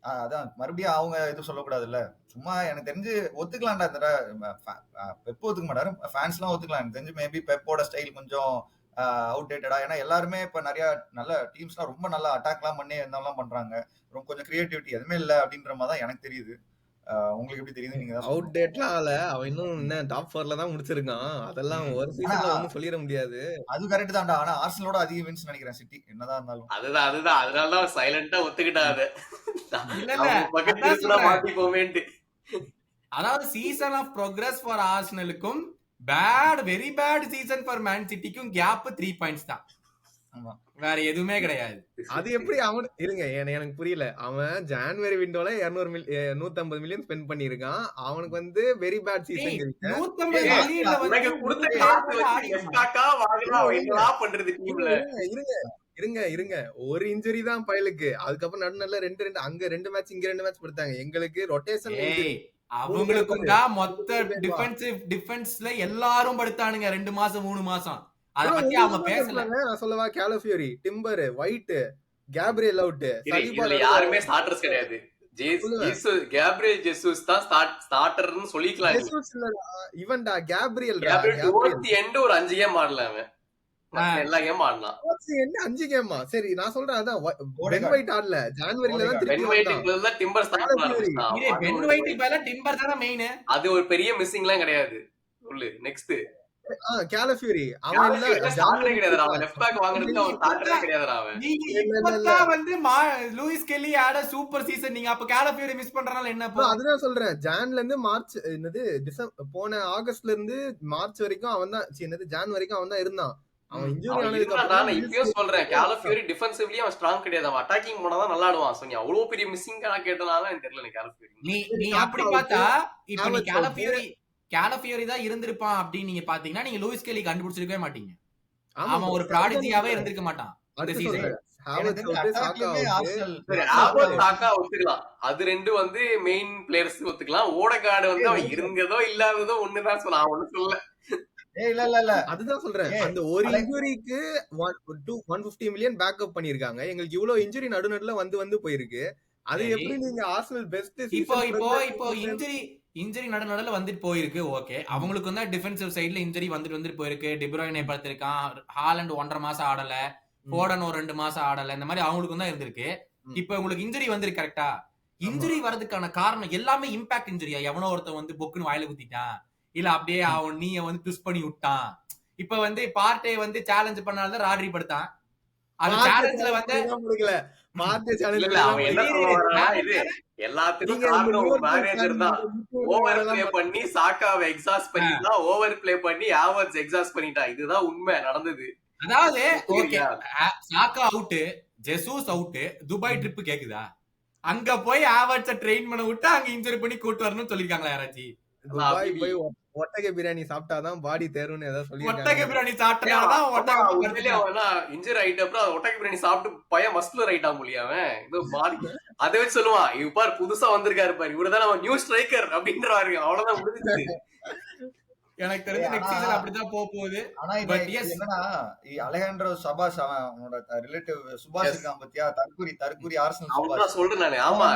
அதான் மறுபடியும் அவங்க எதுவும் சொல்லக்கூடாதுல்ல. சும்மா எனக்கு தெரிஞ்சு ஒத்துக்கலாம்டா. பெப் ஒத்துக்க மாட்டாரு, ஃபேன்ஸ் எல்லாம் ஒத்துக்கலாம். எனக்கு தெரிஞ்சு மேபி பெப்போட ஸ்டைல் கொஞ்சம் அவுடேட்டடா. ஏன்னா எல்லாருமே இப்ப நிறைய நல்ல டீம்ஸ் எல்லாம் ரொம்ப நல்லா அட்டாக் எல்லாம் பண்ணி என்னெல்லாம் பண்றாங்க. ரொம்ப கொஞ்சம் கிரியேட்டிவிட்டி எதுவுமே இல்ல அப்படின்ற மாதிரி தான் எனக்கு தெரியுது. உங்களுக்கு எப்படி தெரியுது? நீங்க அவுடேட்லாம் ஆல, அவன் இன்னும் என்ன டாப் 4ல தான் முடிச்சிருக்கான். அதெல்லாம் ஒரு சீசன்ல ஒண்ணும் சொல்லிட முடியாது. அது கரெக்ட் தான்டா. ஆனா ஆர்சனலோட அதிக வின்ஸ் நினைக்கிறேன் சிட்டி, என்னதான் இருந்தாலும். அதுதான் அதனாலதான் சைலண்டா ஒத்துக்கிட்டாரு. அதாவது சீசன் ஆஃப் ப்ரோக்ரஸ் ஃபார் ஆர்சனலுக்கும் very bad season for Man சிட்டிக்கும் கேப் 3 பாயிண்ட்ஸ் தான். வேற எதுவுமே கிடையாது. அது எப்படி அவன் இருங்க, எனக்கு புரியல. அவன் ஜான்வரி விண்டோல 150 மில்லியன் ஸ்பெண்ட் பண்ணிருக்கான். அவனுக்கு வந்து வெரி பேட் சீசன் இருக்கு. 150 இருங்க ஒரு இன்ஜுரி தான் பயலுக்கு. அதுக்கப்புறம் நடுநல்ல 2 அங்க 2 மேட்ச் இங்க 2 மேட்ச் கொடுத்தாங்க. எங்களுக்கு ரொட்டேஷன் அவங்களுக்கும் தான் மொத்த டிஃபென்ஸ்ல எல்லாரும் படுத்தானுங்க 2 மாசம் 3 மாசம். அத பத்தி அவங்க பேசல. நான் சொல்லவா, கேலோஃபியூரி, டிம்பர், ஒயிட், கேப்ரியல் அவுட், யாருமே ஸ்டார்டர்ஸ் கிடையாது. கேப்ரியல் ஜெசூஸ் தான் ஸ்டார்டர்னு சொல்லிக்கலாம். ஜெசூஸ் இல்லடா, இவன்டா கேப்ரியல். கேப்ரியல் டுவர்த் எண்ட் ஒரு 5 கேம் ஆடல அவன். மத்த எல்லா கேம் ஆடலாம். என்ன 5 கேமா? சரி நான் சொல்றேன், அதான் பென் வைட் ஆடல. ஜனவரில தான் பென் திருப்பி வைட்டுக்கு வந்தான். பதிலா டிம்பர் ஸ்டார்ட் பண்ணான். இது பென் வைட்டுக்கு பதிலா டிம்பர் தான மெயின். அது ஒரு பெரிய மிஸ்ஸிங்லாம் கிடையாது. சொல்லு நெக்ஸ்ட். கேலஃபியூரி அவன் இல்ல, ஸ்டார்டரே கிடையாதுடா. அவன் லெஃப்ட் பேக் வாங்குறதுக்கு அவன் ஸ்டார்டரே கிடையாதுடா அவன். நீங்க இப்பதான் வந்து லூயிஸ் கெல்லி ஆட சூப்பர் சீசன், நீங்க அப்ப கேலஃபியூரி மிஸ் பண்றனால என்ன? அதுதான் சொல்றேன், ஜான்ல இருந்து மார்ச் என்னது டிசம்பர் போன ஆகஸ்ட்ல இருந்து மார்ச் வரைக்கும் அவன் தான், என்னது ஜான் வரைக்கும் அவன் தான் இருந்தான். அவன் இன்ஜூரி ஆனதுக்கு அப்புறம் நான் இப்பயும் சொல்றேன், கேலஃபியூரி டிஃபென்சிவ்லி அவன் ஸ்ட்ராங் கிடையாது. அவன் அட்டாக்கிங் போனா தான் நல்லா ஆடுவான். சோ நீ அவ்வளவு பெரிய மிஸ்ஸிங் கேட்டனால எனக்கு தெரியல கேலஃபியூரி. நீ அப்படி பார்த்தா இப்ப நீ கேலஃபியூரி தான் இருந்திருப்பான் அப்படின்னு நீங்க பாத்தீங்கன்னா நீங்க லூயிஸ் கெல்லி கண்டுபிடிச்சிருக்கவே மாட்டீங்க. அவன் ஒரு ப்ராடிஜியாவே இருந்திருக்க மாட்டான் இந்த சீசன். ஒத்துக்கலாம், அது ரெண்டு வந்து மெயின் பிளேயர்ஸ் ஒத்துக்கலாம். ஓடகார்டு வந்து அவன் இருந்ததோ இல்லாததோ ஒண்ணுதான் சொன்னான், அவன் ஒண்ணு சொல்லல. அதுதான் சொல்றேன், அந்த ஒரு இன்ஜுரிக்கு 150 மில்லியன் பேக்கப் பண்ணிருக்காங்க. எங்களுக்கு இவ்வளவு இன்ஜுரி நடுநடுல வந்து போயிருக்கு. அது எப்படி நீங்க ஆர்சனல் பெஸ்ட் இப்போ இன்ஜுரி நடுநடுல வந்துட்டு போயிருக்கு. ஓகே, அவங்களுக்கு வந்து டிஃபென்சிவ் சைடுல இன்ஜுரி வந்துட்டு போயிருக்கு. டிப்ரோயினை பார்த்திருக்கான், ஹாலண்ட் 1.5 மாசம் ஆடல, போர்டன் ஒரு 2 மாசம் ஆடல, இந்த மாதிரி அவங்களுக்கு தான் இருந்திருக்கு. இப்ப உங்களுக்கு இன்ஜுரி வந்திருக்கு கரெக்டா? இன்ஜுரி வரதுக்கான காரணம் எல்லாமே இம்பாக்ட் இன்ஜுரியா? எவனோ ஒருத்தன் வந்து பொக்குன்னு வாயில குத்திட்டான், இல்ல அப்படியே அவன் நீய வந்து ட்விஸ்ட் பண்ணி விட்டான். இப்ப வந்து பார்ட்டே வந்து சேலஞ்ச் பண்ணால்தான் ராட்ரி படுத்தான். அது சேலஞ்ச்ல வந்து எல்லாத்துக்கும் காரணம் மேனேஜர் தான். ஓவர் பிளே பண்ணி சாக்காவை எக்ஸாஸ்ட் பண்ணிட்டான், ஓவர் பிளே பண்ணி ஹாவர்ட்ஸ் எக்ஸாஸ்ட் பண்ணிட்டான். இதுதான் உண்மை நடந்தது. அதாவது ஓகே, சாக்கா out, Jesus out, Dubai trip கேக்குதா? அங்க போய் ஹாவர்ட்ஸ ட்ரெயின் பண்ண விட்டு அங்க இன்ஜுரி பண்ணி கூட்டு வரணும்னு சொல்லிருக்காங்களா யாராச்சும்? துபாய் போய் ஒட்டக பிரியாணி சாப்பிட்டாதான் பாடி தேரும்னு ஏதாவது சொல்லி, ஒட்டக பிரியாணி சாப்பிட்டாதான் இன்ஜுரி ஆயிட்ட அப்புறம் ஒட்டக பிரியாணி சாப்பிட்டு பையன் மஸ்குலர் ஆயிட்டான் முடியும். அவன் இது பாடி அதை வச்சு சொல்லுவான், இவ பாரு புதுசா வந்திருக்காரு பாரு, இவருதான் நம்ம நியூ ஸ்ட்ரைக்கர் அப்படின்றாரு. அவ்வளவுதான் முடிஞ்சிச்சு. எனக்கு தெரிஞ்ச நெக்ஸ்ட் சீசன் அப்படிதான் போகுது. ஆனா என்னன்னா அலெஹாண்ட்ரோ சபாஸ் அவனோட ரிலேட்டிவ் சுபாஷ் இருக்கான் பத்தியா, தற்கூரி ஆர்சனல் சுபாஷ் சொல்றேன் நானே. ஆமா,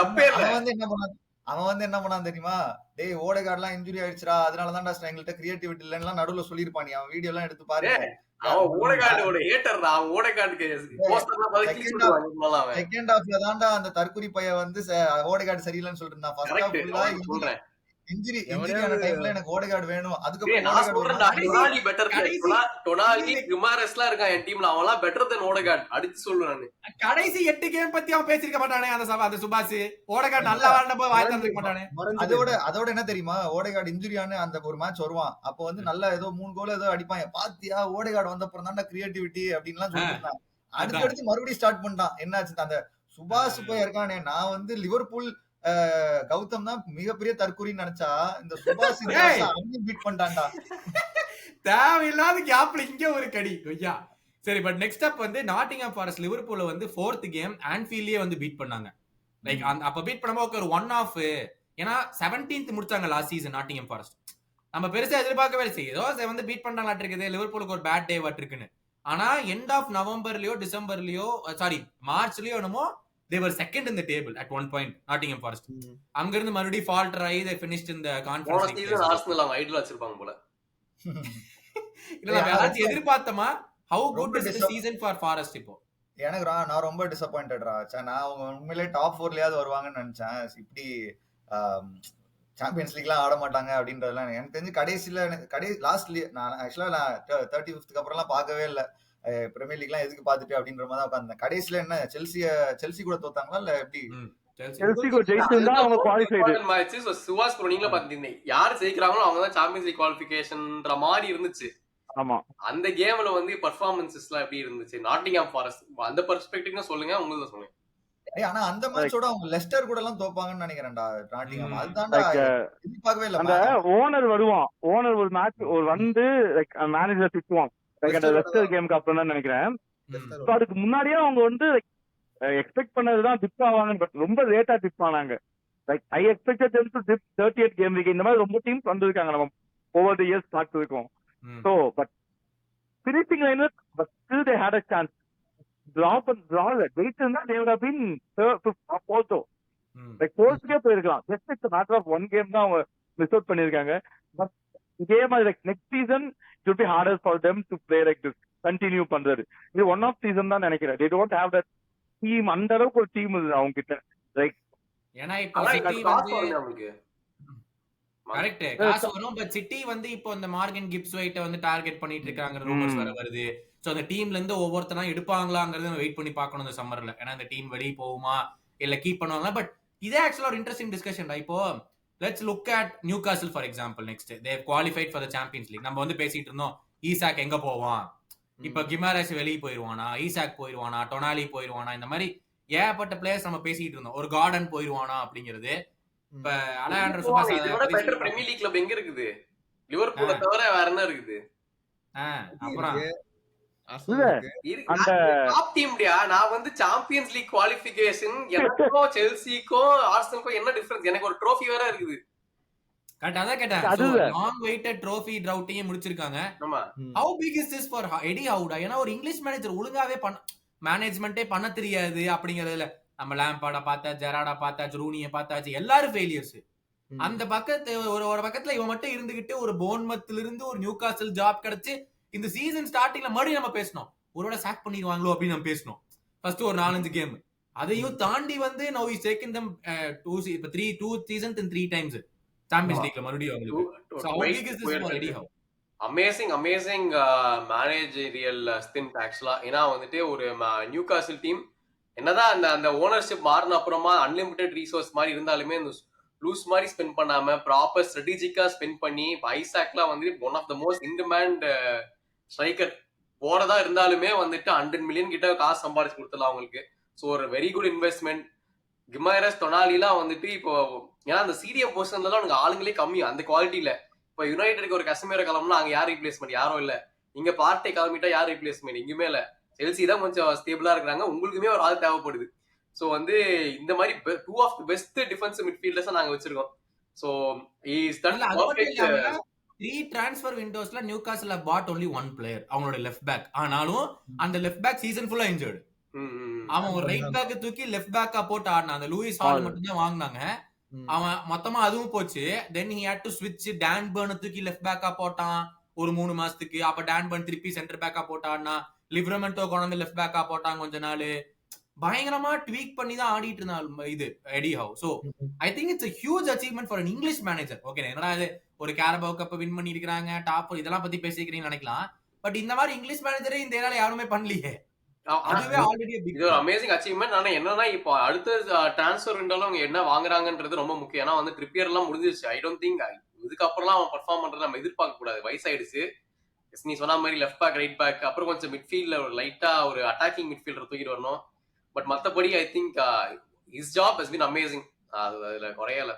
தப்பே இல்ல. அவன் வந்து என்ன பண்ணான் தெரியுமா? டேய் ஓடகார்ட் எல்லாம் இன்ஜுரி ஆயிடுச்சுடா, அதனாலதான் எங்கள்கிட்ட கிரியேட்டிவிட்டி இல்லைன்னா நடுவுல சொல்லிருப்பான். அவன் வீடியோ எல்லாம் எடுத்து பாரு. அவன் ஓடகார்டோட ஹேட்டர் தான். அவன் ஓடகார்டுக்கு செகண்ட் ஹாஃப்ல தான்டா அந்த தற்கூரி பையன் வந்து ஓடகார்டு சரியில்லைன்னு சொல்லிட்டு இருந்தான். ஃபர்ஸ்ட் ஹாஃப் ஃபுல்லா சொல்றேன் இன்ஜுரி ஆன டைம்ல எனக்கு ஓடகார்டு வேணும். அதுக்கப்புறம் கடைசி 8 கேம் பத்தி அவன் பேசிருக்க மாட்டானே அந்த சுபாஷ். ஓடகார்டு நல்லா விளையாடுறப்ப வாய் தந்திருக்க மாட்டானே. அதோட என்ன தெரியுமா, ஓடகார்டு இன்ஜுரியான அந்த ஒரு மேட்ச் வருவான், அப்ப வந்து நல்லா ஏதோ 3 கோல் ஏதோ அடிப்பான். பாத்தியா ஓடகார்டு வந்த அப்புறம் தான் கிரியேட்டிவிட்டி அப்படின்னு எல்லாம் சொல்லிருந்தான். அடுத்து மறுபடியும் ஸ்டார்ட் பண்ணிட்டான். என்னாச்சு, அந்த சுபாஷ் போய் இருக்கானே, நான் வந்து லிவர்பூல் கௌதம் தான் மிகப்பெரிய தற்கூரின்னு நினைச்சா இந்த சுபாஷ் பீட் பண்ணிட்டான்டா. தேவையில்லாத கேப்ல இங்க ஒரு கடி கொய்யா. சரி, பட் நெக்ஸ்ட் அப் வந்து நாட்டிங்ஹாம் ஃபாரஸ்ட் லிவர்பூல வந்து 4th கேம் ஆன்ஃபீல்ட்லயே வந்து பீட் பண்ணாங்க. லைக் அப்ப பீட் பண்ணும்போது ஒரு 1 ஆஃப், ஏன்னா 17th முடிச்சாங்க லாஸ்ட் சீசன் நாட்டிங்ஹாம் ஃபாரஸ்ட். நம்ம பெருசா எதிர்பார்க்கவே இல்லை, ஏதோ வந்து பீட் பண்ணலாம்னு இருக்குது, லிவர்பூலுக்கு ஒரு பேட் டே வாட் இருக்குன்னு. ஆனா எண்ட் ஆஃப் நவம்பர்லயோ டிசம்பர்லயோ சாரி மார்ச்லயோ என்னமோ they were second in the table at one point, Nottingham Forest. அங்க இருந்து மறுபடியும் ஃபால்டர் ஆகி they finished in the conference league. Season Arsenal அவங்க ஐடல் வச்சிருப்பாங்க போல. இல்ல வேற எதிர்பார்த்தமா how good is the season for Forest இப்போ? எனக்கு நான் ரொம்ப டிசப்பாயிண்டட்ரா. நான் அவங்க உண்மையிலேயே டாப் 4லயாவது வருவாங்கன்னு நினைச்சேன். இப்படி சாம்பியன்ஸ் லீக்லாம் ஆட மாட்டாங்க அப்படின்றதெல்லாம் எனக்கு தெரிஞ்சு கடைசியில லாஸ்ட்லயே நான் ஆக்சுவலா நான் 35th அப்புறம்லாம் பார்க்கவே இல்லை பிரீமியர் லீக்லாம் எதுக்கு பாத்துட்டு அப்படின்ற மாதிரி தான் உட்கார்ந்தேன். கடைசியில என்ன செல்சி கூட தோத்தாங்களா இல்ல எப்படி? செல்சி கூட ஜெயிச்சிருந்தா அவங்க குவாலிஃபைடு மேட்ச். சோ சுவாஸ் ப்ரோனிங்ல பாத்தீங்க யார் ஜெயிக்கறாங்களோ அவங்க தான் சாம்பியன்ஸ் லீக் குவாலிஃபிகேஷன்ன்ற மாதிரி இருந்துச்சு. ஆமா, அந்த கேம்ல வந்து பெர்ஃபார்மன்சஸ்லாம் எப்படி இருந்துச்சு நாட்டிங்ஹாம் ஃபாரஸ்ட்? அந்த பெர்ஸ்பெக்டிவ்ல சொல்லுங்க, உங்களுக்கு சொல்லுங்க. ஆனா அந்த மேட்சோட அவங்க லெஸ்டர் கூட எல்லாம் தோப்பாங்கன்னு நினைக்கிறேன்டா நாட்டிங்ஹாம். அதுதான்டா எதிர்பார்க்கவே இல்ல. அந்த ஓனர் வருவான், ஓனர் ஒரு மேட்ச் வந்து லைக் மேனேஜர் திட்டுவான் லெஸ்டர் கேமுக்கு அப்புறம் தான் நினைக்கிறேன். அதுக்கு முன்னாடியே அவங்க வந்து எக்ஸ்பெக்ட் பண்ணதுதான் டிப் ஆவாங்க, பட் ரொம்ப லேட்டா டிப் ஆனாங்க. Like I expected them to dip 38 game week. இந்த மாதிரி ரொம்ப டீம்ஸ் வந்திருக்காங்க நம்ம ஓவர் தி இயர்ஸ் பார்த்துருக்கோம். So but finishing liner but still they had a chance. ஜெயிச்சிருந்தா they would have been fifth also. Like ஃபோர்ஸ்க்கே போயிருக்கலாம். Just it's matter of 1 game தான் அவங்க மிஸ் அவுட் பண்ணிருக்காங்க. பட் இதே மாதிரி like next season it will be harder for them to play like this continue பண்றது. இது ஒன் ஆஃப் சீசன் தான் நினைக்கிறேன். they don't have that team. அந்த அளவுக்கு ஒரு டீம் இது அவங்க கிட்ட. லைக் ஏன்னா இப்போ ஆனா சிட்டி இப்ப காசு வந்து வருது அவங்களுக்கு. கரெக்ட் காசு வரும். பட் சிட்டி வந்து இப்போ இந்த மார்கன் கிப்ஸ் வைட்ட வந்து டார்கெட் பண்ணிட்டு இருக்காங்க ரூமர்ஸ் வர வருது. சோ அந்த டீம்ல இருந்து ஒவ்வொருத்தனா எடுப்பாங்களாங்கறத வெயிட் பண்ணி பார்க்கணும் இந்த சம்மர்ல. ஏன்னா இந்த டீம் வெளிய போகுமா இல்ல கீப் பண்ணுவாங்களா. பட் இதே ஆக்சுவலா ஒரு இன்ட்ரெஸ்டிங் டிஸ்கஷன். இப்போ let's look at Newcastle for example. Next they have qualified for the Champions League. நம்ம வந்து பேசிட்டு இருந்தோம் ஈசாக் எங்க போவான், இப்ப கிமாரஸ் வெளியே போயிருவானா, ஈசாக் போயிருவானா, டொனாலி போயிருவானா, இந்த மாதிரி ஏகப்பட்ட பிளேயர்ஸ் நம்ம பேசிட்டு இருந்தோம். ஒரு கார்டன் போயிருவானா அப்படிங்கிறது. இப்ப அலெக்சாண்டர் சுபாஸ் இதோட பெட்டர் பிரீமியர் லீக் கிளப் எங்க இருக்குது? லிவர்பூலை தவிர வேற என்ன இருக்குது? அப்புறம் அந்த டாப் டீம்டியா. நான் வந்து சாம்பியன்ஸ் லீக் குவாலிஃபிகேஷன் எனக்கும் செல்சிக்கும் ஆர்சனலுக்கும் என்ன டிஃபரன்ஸ்? எனக்கு ஒரு ட்ரோஃபி வேற இருக்குது. கரெக்ட் அதான் கேட்டேன். லாங் வெயிட்டட் ட்ரோஃபி ட்ரவுட்டையும் முடிச்சிருக்காங்க. ஆமா. How big is this for Eddie ஹவுடா? ஏன்னா ஒரு இங்கிலீஷ் மேனேஜர் ஒழுங்காவே மேனேஜ்மெண்டே பண்ண தெரியாது அப்படிங்கறதுல நம்ம லேம்பார்ட பார்த்தா, ஜெரார்டா பார்த்தாச்சு, ரூனியை பார்த்தாச்சு, எல்லாரும் ஃபெயிலியர்ஸ். அந்த பக்கத்து ஒரு பக்கத்துல இவன் மட்டும் இருந்துகிட்டு ஒரு போர்ன்மத்ல இருந்து ஒரு நியூகாசில் ஜாப் கிடைச்சு இந்த சீசன் ஸ்டார்டிங்ல மறுபடியும் நம்ம பேசணும் ஒருவேளை சாக் பண்ணிடுவாங்களோ அப்படின்னு நம்ம பேசணும். ஃபர்ஸ்ட் ஒரு 4-5 கேம் அதையும் தாண்டி வந்து now is taken them 2 seasons and 3 times champions லீக்ல மறுபடியும் அவங்களுக்கு. So how big is this for Eddie Howe? Amazing managerial stint ஆக்சுவலா. ஏன்னா வந்துட்டு ஒரு நியூகாசில் டீம் என்னதான் அந்த ஓனர்ஷிப் மாறின அப்புறமா அன்லிமிட்டெட் ரிசோர்ஸ் மாதிரி இருந்தாலுமே இந்த லூஸ் மாதிரி ஸ்பெண்ட் பண்ணாம ப்ராப்பர் ஸ்ட்ராட்டஜிக்கா ஸ்பெண்ட் பண்ணி ஐசாக்லாம் வந்து one of the most in demand striker போறதா இருந்தாலுமே வந்துட்டு 100 மில்லியன் கிட்ட காசு சம்பாதிச்சு கொடுத்துடலாம் அவங்களுக்கு. ஸோ ஒரு வெரி குட் இன்வெஸ்ட்மெண்ட். கிமாரஸ் டொனாலிலாம் வந்துட்டு இப்போ ஏன்னா அந்த சீடிஎம் பொசிஷன்லாம் உனக்கு ஆளுங்களே கம்மி அந்த குவாலிட்டியில. இப்போ யுனைடெடுக்கு ஒரு கசமீர கிளம்புனா அங்க யார் ரீப்ளேஸ்மெண்ட்? யாரும் இல்ல. இங்க பார்ட்டை கிளம்பிட்டா யார் ரீப்ளேஸ்மெண்ட்? எங்குமே இல்ல. செல்சி தான் கொஞ்சம் ஸ்டேபிளா இருக்கிறாங்க. உங்களுக்குமே ஒரு ஆள் தேவைப்படுது. ஸோ வந்து இந்த மாதிரி 2 of the best defensive midfielders நாங்க வச்சிருக்கோம். So is that perfect. 3 transfer விண்டோஸ்ல நியூகாசில் பாட் only 1 பிளேயர் அவங்களோட லெஃப்ட் பேக். ஆனாலும் அந்த லெஃப்ட் பேக் சீசன் ஃபுல்லா இன்ஜர்டு. அவன் ஒரு ரைட் பேக் தூக்கி லெஃப்ட் பேக்கா போட்டு ஆடினான். அந்த லூயிஸ் ஹால் மட்டும் தான் வாங்கினாங்க. அவன் மொத்தமா அதுவும் போச்சு. Then he had to switch Dan Burn தூக்கி லெஃப்ட் பேக்கா போட்டான் ஒரு 3 மாசத்துக்கு. அப்ப டான் பர்ன் திருப்பி சென்டர் பேக்கா போட்டான்னா லிவரமெண்டோ கொண்டு லெஃப்ட் பேக்கா போட்டாங்க கொஞ்ச நாள். பயங்கரமா ட்வீக் பண்ணி தான் ஆடிட்டு இருந்தால் இது eddy have. So I think it's a huge achievement for an English manager. Okay என்னடா இது ஒரு கேரபோ கப் வின் பண்ணி இருக்காங்க டாப் இதெல்லாம் பத்தி பேசிக்கிறீங்கன்னு நினைக்கலாம். பட் இந்த மாதிரி இங்கிலீஷ் மேனேஜரே இந்த ஏரியால யாருமே பண்ணலையே. அதுவே ஆல்ரெடி இது ஒரு அமேசிங் அச்சீவ்மெண்ட். ஆனா என்னன்னா இப்போ அடுத்த டிரான்ஸ்ஃபர் விண்டோல அவங்க என்ன வாங்குறாங்கன்றது ரொம்ப முக்கியம். ஏன்னா வந்து ட்ரிப்பியர் எல்லாம் முடிஞ்சிருச்சு. ஐ டோன்ட் திங்க் இதுக்கப்புறம்லாம் அவன் பர்ஃபார்ம் பண்றது நம்ம எதிர்பார்க்க கூடாது. வயசாயிடுச்சு. நீ சொன்ன மாதிரி லெஃப்ட் பேக் ரைட் பேக் அப்புறம் கொஞ்சம் மிட்ஃபீல்ட்ல ஒரு லைட்டா ஒரு அட்டாக்கிங் மிட்ஃபீல்டர் தூக்கிட்டு வரணும். பட் மத்தபடி I think his job has been amazing. அதுல குறையல.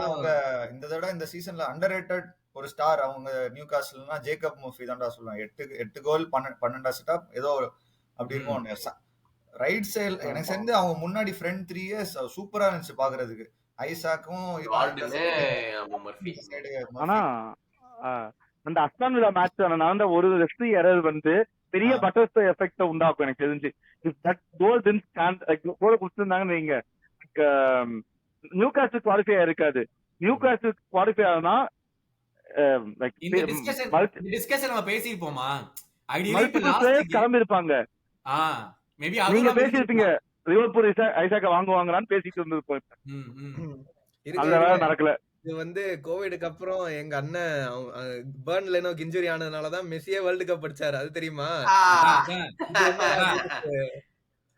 அவங்க இந்த தடவை இந்த சீசன்ல அண்டர்ரேட்டட் ஒரு ஸ்டார் அவங்க நியூகாசில்னா ஜேக்கப் மர்ஃபி தான்டா சொல்லுவாங்க. 8 கோல் 12 அசிஸ்ட் ஏதோ அப்படி இருக்கும். ரைட் சைடு எனக்கு சேர்ந்து அவங்க முன்னாடி ஃப்ரண்ட் 3 இயர்ஸ் சூப்பரா இருந்துச்சு பாக்குறதுக்கு. ஐசாக்கும் ஆனா அந்த அஸ்தான் வில்லா மேட்ச் நடந்த ஒரு ரெஃப்ரி எரர் வந்து பெரிய பட்டர்ஃப்ளை எஃபெக்ட் உண்டாக்கும் எனக்கு தெரிஞ்சு. If that goal did stand goal கொடுத்திருந்தாங்கன்னு வைங்க நியூகாசில் குவாலிஃபை இருக்காது. நியூகாசில் குவாலிஃபை ஆனா லைக் இந்த டிஸ்கஷன் நம்ம பேசிப்போமா? கிளம்பி இருப்பாங்க. மேபி நீங்க பேசிருப்பீங்க லிவர்பூல் ஐசாக்க வாங்குவாங்களான்னு பேசிட்டு இருந்திருப்போம். அந்த வேலை நடக்கல. இது வந்து கோவிடுக்கு அப்புறம் எங்க அண்ணன் பர்ன்ல இன்ஜுரி ஆனதுனாலதான் மெஸ்ஸியே வேர்ல்டு கப் அடிச்சாரு. அது தெரியுமா?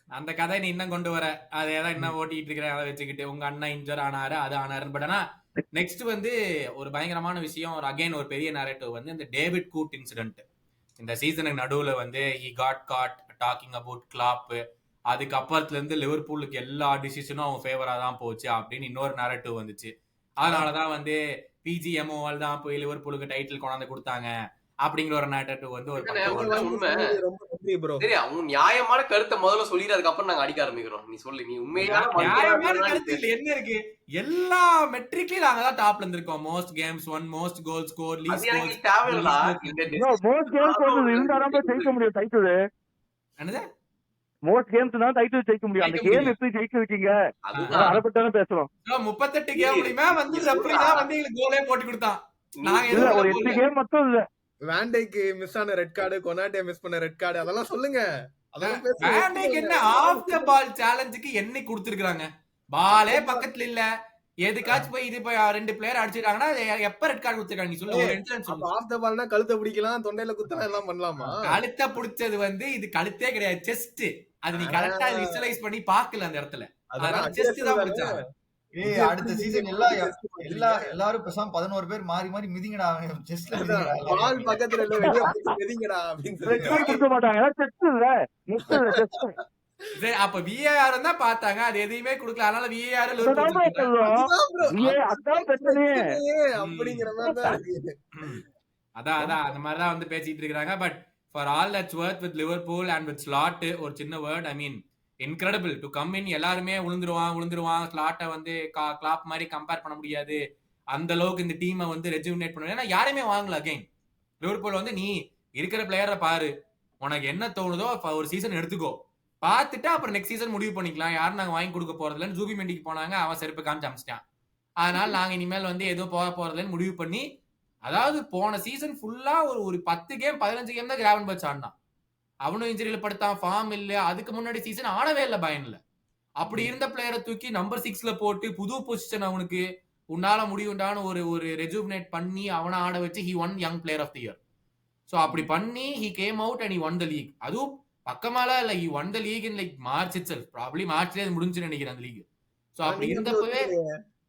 அந்த கதை நீ இன்னும் கொண்டு வர அதான் என்ன ஓட்டிட்டு இருக்கிற அதை வச்சுக்கிட்டு உங்க அண்ணன் இன்ஜர் ஆனாரு அது ஆனாரு. பட் ஆனா நெக்ஸ்ட் வந்து ஒரு பயங்கரமான விஷயம் ஒரு அகைன் ஒரு பெரிய நரேட்டிவ் வந்து இந்த டேவிட் கூட் இன்சிடென்ட். இந்த சீசனுக்கு நடுவுல வந்து he got caught talking about Klopp. அதுக்கு அப்புறத்துல இருந்து லிவர்பூலுக்கு எல்லா டிசிஷனும் அவங்க ஃபேவரா தான் போச்சு அப்படின்னு இன்னொரு நரேட்டிவ் வந்துச்சு. அதனாலதான் வந்து பிஜிஎம்ஓவால் தான் போய் லிவர்பூலுக்கு டைட்டில் கொண்டாந்து கொடுத்தாங்க அப்படிங்கிற ஒரு நரேட்டிவ் வந்து ஒரு சரி. அவங்க நியாயமான கருத்தை முதல்ல சொல்லிட்டு அதுக்கப்புறம் நாங்க அடிக்க ஆரம்பிக்கிறோம். நீ சொல்லு நீ நியாயமான கருத்து என்ன இருக்கு? எல்லா மெட்ரிக்லயும் நாங்க தான் டாப்ல இருந்திருக்கோம். Most games won, most goal score, league most games இருந்தாலும் ஜெயிக்க முடியும் டைட்டில். என்னது மோஸ்ட் கேம்ஸ் தான் டைட்டில் ஜெயிக்க முடியும். அந்த ஜெயிக்க கேம் முடியும். எப்படி ஜெயிச்சிருக்கீங்க அதுதான் அதை பத்தி தானே பேசுறோம். 38 கேம்லயுமே வந்து ரெஃப்ரி தான் வந்து எங்களுக்கு கோலே போட்டு கொடுத்தான். நாங்க இல்ல எதுவும் ஒரு கோல் 8 கேம் மட்டும் இல்ல. வேண்டைக்கு மிஸ் ஆன ரெட் கார்டு, கொனாட்டே மிஸ் பண்ண ரெட் கார்டு, அதெல்லாம் சொல்லுங்க. அதெல்லாம் பேசுங்க. வேண்டைக்கு என்ன ஆஃப் த பால் சேலஞ்சுக்கு என்னைக்கு கொடுத்திருக்காங்க? பாலே பக்கத்துல இல்ல, எதுக்காச்சும் போய் இது போய் 2 பிளேயர் அடிச்சிட்டாங்கன்னா எப்ப ரெட் கார்டு கொடுத்திருக்காங்க? நீ சொல்லு, ஒரு இன்சிடென்ட் அப்ப சொல்லு. ஆஃப் த பால்னா கழுத்தை பிடிக்கலாம், தொண்டையில குத்தலாம், எல்லாம் பண்ணலாமா? கழுத்தை புடிச்சது வந்து இது கழுத்தே கிடையாது, செஸ்ட். அது நீ கரெக்டா விசுவலைஸ் பண்ணி பாக்கல அந்த இடத்துல. அதனால செஸ்ட் தான் பிடிச்சாங்க. அடுத்த சீசன் எல்லாரும் பேசாம 11 பேர் மாறி மாறி மிதிங்கடா செஸ்ட்ல பால் பக்கத்துல இல்ல, வெளிய போய் மிதிங்கடா அப்படின்னு ரெட் கார்டு சொல்லி. கொடுக்க மாட்டாங்க, செஸ் இல்ல, நெக்ஸ்ட் இல்ல, செஸ். சரி, அப்ப VAR தான் பார்த்தாங்க, அது எதையுமே கொடுக்கல. அதனால VAR ல ஒரு அதான் கொடுத்திருக்காங்க. சொல்றோம். அதான் bro, ஏய், அதான் பிரச்சனையே. அப்படிங்கிற மாதிரி தான் இருக்கு. அதான் அந்த மாதிரி தான் வந்து பேசிட்டு இருக்காங்க. But for all that's worth with Liverpool and with slot, ஒரு சின்ன word, I mean incredible to come in. எல்லாருமே விழுந்துருவான் ஸ்லாட்டை வந்து கிளாப் மாதிரி கம்பேர் பண்ண முடியாது. அந்த அளவுக்கு இந்த டீமை வந்து ரெஜுவினேட் பண்ண, ஏன்னா யாருமே வாங்கல. அகைன் லிவர்பூல் வந்து நீ இருக்கிற பிளேயரை பாரு, உனக்கு என்ன தோணுதோ ஒரு சீசன் எடுத்துக்கோ, பார்த்துட்டு அப்புறம் நெக்ஸ்ட் சீசன் முடிவு பண்ணிக்கலாம். யாரும் நாங்க வாங்கி கொடுக்க போறதில்லன்னு ஜூபி மெண்டிக்கு போனாங்க, அவன் செருப்பு காமிச்சு அமிச்சிட்டான். அதனால நாங்க இனிமேல் வந்து எதுவும் போக போறதில்லன்னு முடிவு பண்ணி, அதாவது போன சீசன் ஃபுல்லா ஒரு 10 கேம் 15 கேம் தான் கிராவன்பர்ச் ஆடினான். அவனும் இன்ஜுரியில படுத்தான், ஃபார்ம் இல்ல. அதுக்கு முன்னாடி சீசன் ஆடவே இல்லை பயன்ல. அப்படி இருந்த பிளேயரை தூக்கி நம்பர் 6ல போட்டு புது பொசிஷன் அவனுக்கு உன்னால முடியுண்டான்னு ஒரு ரெஜுவினேட் பண்ணி அவனை ஆட வச்சு he won young player of the year. So அப்படி பண்ணி he came out and he won the league. அதுவும் பக்கமால இல்ல, he won the league in like March itself. Probably மார்ச்லயே அது முடிஞ்சுன்னு நினைக்கிறேன் அந்த லீக். ஸோ அப்படி இருந்தப்பவே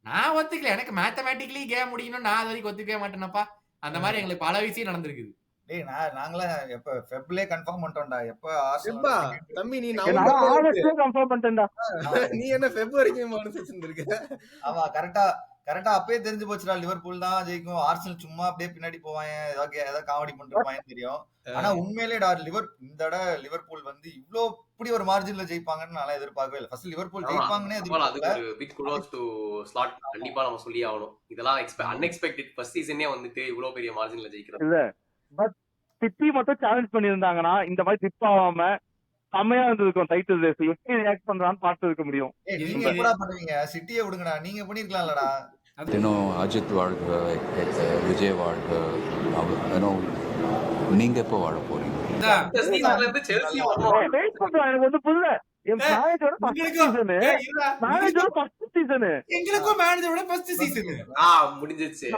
நான் ஒத்துக்கல. எனக்கு மேத்தமேட்டிக்கலி கேம் முடியணும், நான் அது வரைக்கும் ஒத்துக்கவே மாட்டேனப்பா. அந்த மாதிரி எங்களுக்கு பல விஷயம் நடந்திருக்குது. டேய் நாங்களாம் எப்ப ஃபெப்லயே கன்ஃபார்ம் பண்ணிட்டோம்டா. எப்ப எப்பா ஆர்சனல் தம்பி, நீ நான் நவம்பர்ல ஆகஸ்ட்லயே கன்ஃபார்ம் பண்ணிட்டேன்டா. நீ என்ன பிப்ரவரிக்கு மனசு இருக்க? ஆமா கரெக்டா அப்பயே தெரிஞ்சு போச்சுடா லிவர்பூல் தான் ஜெயிக்கும். ஆர்சனல் சும்மா அப்படியே பின்னாடி போவாங்க, ஏதாவது காமெடி பண்ணிருப்பாங்கன்னு தெரியும். ஆனா உண்மையிலேடா லிவர்பூல் வந்து இப்படி ஒரு மார்ஜின்ல ஜெயிப்பாங்கன்னு நான் எதிர்பார்க்கவே இல்லை. ஃபர்ஸ்ட் லிவர்பூல் ஜெயிப்பாங்கன்னே எதிர்பார்க்கல. அதுக்கு ஒரு பிக் குடோஸ் டு ஸ்லாட் கண்டிப்பா நம்ம சொல்லி ஆகணும். இதெல்லாம் அன்எக்ஸ்பெக்டட் ஃபர்ஸ்ட் சீசனே வந்துட்டு இவ்வளவு பெரிய மார்ஜின்ல ஜெயிக்கிறது இல்ல, பட் சிட்டி மட்டும் சேலஞ்ச் பண்ணியிருந்தாங்கன்னா இந்த மாதிரி டிப் ஆகாம செம்மையா இருந்திருக்கும். டைட்டில் ரேஸ் எப்படி ரியாக்ட் பண்றான்னு பார்த்து இருக்க முடியும். நீங்க எப்படா பண்ணுவீங்க? சிட்டியை விடுங்கடா, நீங்க பண்ணிருக்கலாம்லடா. அஜித் வாழ்க, விஜய் வாழ்க, நீங்க எப்போ வாழ போறீங்க? இந்த சீசன்ல இருந்து செல்சி வரணும். வெயிட் பண்றேன், எனக்கு வந்து புரியல. என் மேனேஜரோட ஃபர்ஸ்ட் சீசனு, மேனேஜரோட ஃபர்ஸ்ட் சீசனு, எங்களுக்கும் மேனேஜரோட ஃபர்ஸ்ட் சீசன் முடிஞ்சிருச்சு.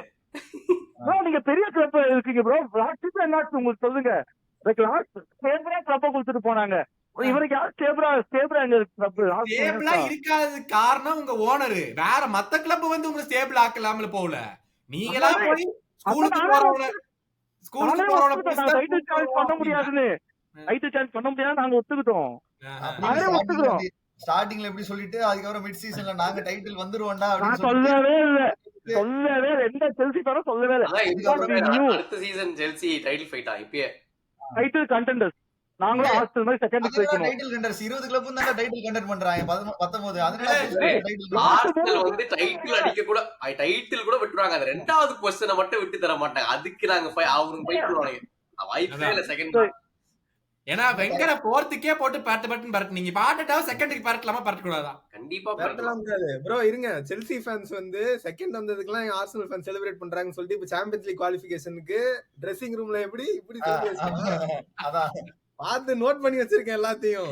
ப்ரோ நீங்க பெரிய கிளப் இருக்கீங்க ப்ரோ. லாஸ்ட் சீசன் என்னாச்சு உங்களுக்கு சொல்லுங்க. லாஸ்ட் ஸ்டேபிளா கிளப்ப கொடுத்துட்டு போனாங்க. இவருக்கு யார் ஸ்டேபிளா எங்க கிளப் ஸ்டேபிளா இருக்காது காரணம் உங்க ஓனர். வேற மத்த கிளப் வந்து உங்களை ஸ்டேபிள் ஆக்கலாம்ல போகல. நீங்களா போய் ஸ்கூலுக்கு போறவங்க டைட்டில் சான்ஸ் பண்ண முடியாதுன்னு நாங்க ஒத்துக்கிட்டோம். ஒத்துக்கிறோம். ஸ்டார்டிங்ல எப்படி சொல்லிட்டு அதுக்கப்புறம் மிட் சீசன்ல நாங்க டைட்டில் வந்துருவோம்டா நான் அப்படின்னு சொல்லவே இல்ல, சொல்லவே எந்த செல்சி தரம் சொல்லவே இல்ல. அடுத்த சீசன் செல்சி டைட்டில் ஃபைட்டா இப்பயே டைட்டில் கண்டெண்டர்ஸ். நாங்களும் ஆர்சனல் மாதிரி செகண்ட் வைக்கணும். டைட்டில் கண்டெண்டர்ஸ் 20 கிளப் தான் டைட்டில் கண்டெண்ட் பண்றாங்க 19. அதனால ஆர்சனல் வந்து டைட்டில் அடிக்க கூட டைட்டில் கூட விட்டுறாங்க. அந்த ரெண்டாவது பொசிஷனை மட்டும் விட்டு தர மாட்டாங்க. அதுக்கு நாங்க அவருக்கு ஃபைட் பண்ணுவாங்க. வாய்ப்பே இல்ல செகண்ட். ஏன்னா வெங்கட போர்த்துக்கே போட்டு பட்டு நீங்க பாட்டுட்டா செகண்டுக்கு பரட்டலாமா பரட்ட கூடாதா? கண்டிப்பா பரட்டலாம் கூடாது ப்ரோ. இருங்க, செல்சி ஃபேன்ஸ் வந்து செகண்ட் வந்ததுக்குலாம் ஆர்சனல் ஃபேன்ஸ் செலிப்ரேட் பண்றாங்கன்னு சொல்லிட்டு இப்ப சாம்பியன்ஸ் லீக் குவாலிஃபிகேஷனுக்கு ட்ரெஸ்ஸிங் ரூம்ல இப்படி அதான் பார்த்து நோட் பண்ணி வச்சிருக்கேன் எல்லாத்தையும்.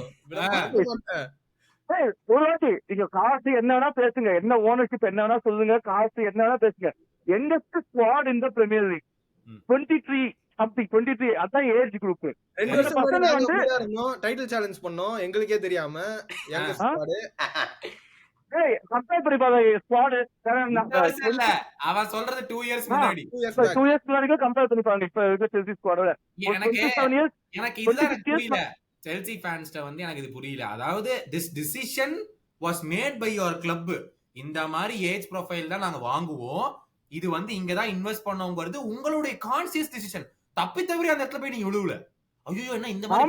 ஒரு வாட்டி நீங்க காசு என்ன வேணா பேசுங்க, என்ன ஓனர்ஷிப் என்ன வேணா சொல்லுங்க, காசு என்ன வேணா பேசுங்க. எங்கஸ்ட் ஸ்குவாட் இந்த பிரீமியர் லீக் 23 அதான் ஏஜ் குரூப். 2 வருஷம் வந்து டைட்டில் சேலஞ்ச் பண்ணோம் எங்களுக்கே தெரியாம. கம்பேர் பண்ணி பாருங்க ஸ்குவாட். அவன் சொல்றது 2 இயர்ஸ் முன்னாடி, 2 இயர்ஸ் முன்னாடி கம்பேர் பண்ணி பாருங்க இப்ப இருக்க செல்சி ஸ்குவாடோட. எனக்கு இதுதான் புரியல. செல்சி ஃபேன்ஸ்ட வந்து எனக்கு இது புரியல. அதாவது this decision was made by your club. இந்த மாதிரி ஏஜ் ப்ரொஃபைல் தான் நாங்க வாங்குவோம், இது வந்து இங்கதான் இன்வெஸ்ட் பண்ணோங்கிறது உங்களுடைய கான்சியஸ் டிசிஷன். தப்பி தவறி அந்த இடத்துல போய் நீங்க விழுவல. ஐயோ என்ன இந்த மாதிரி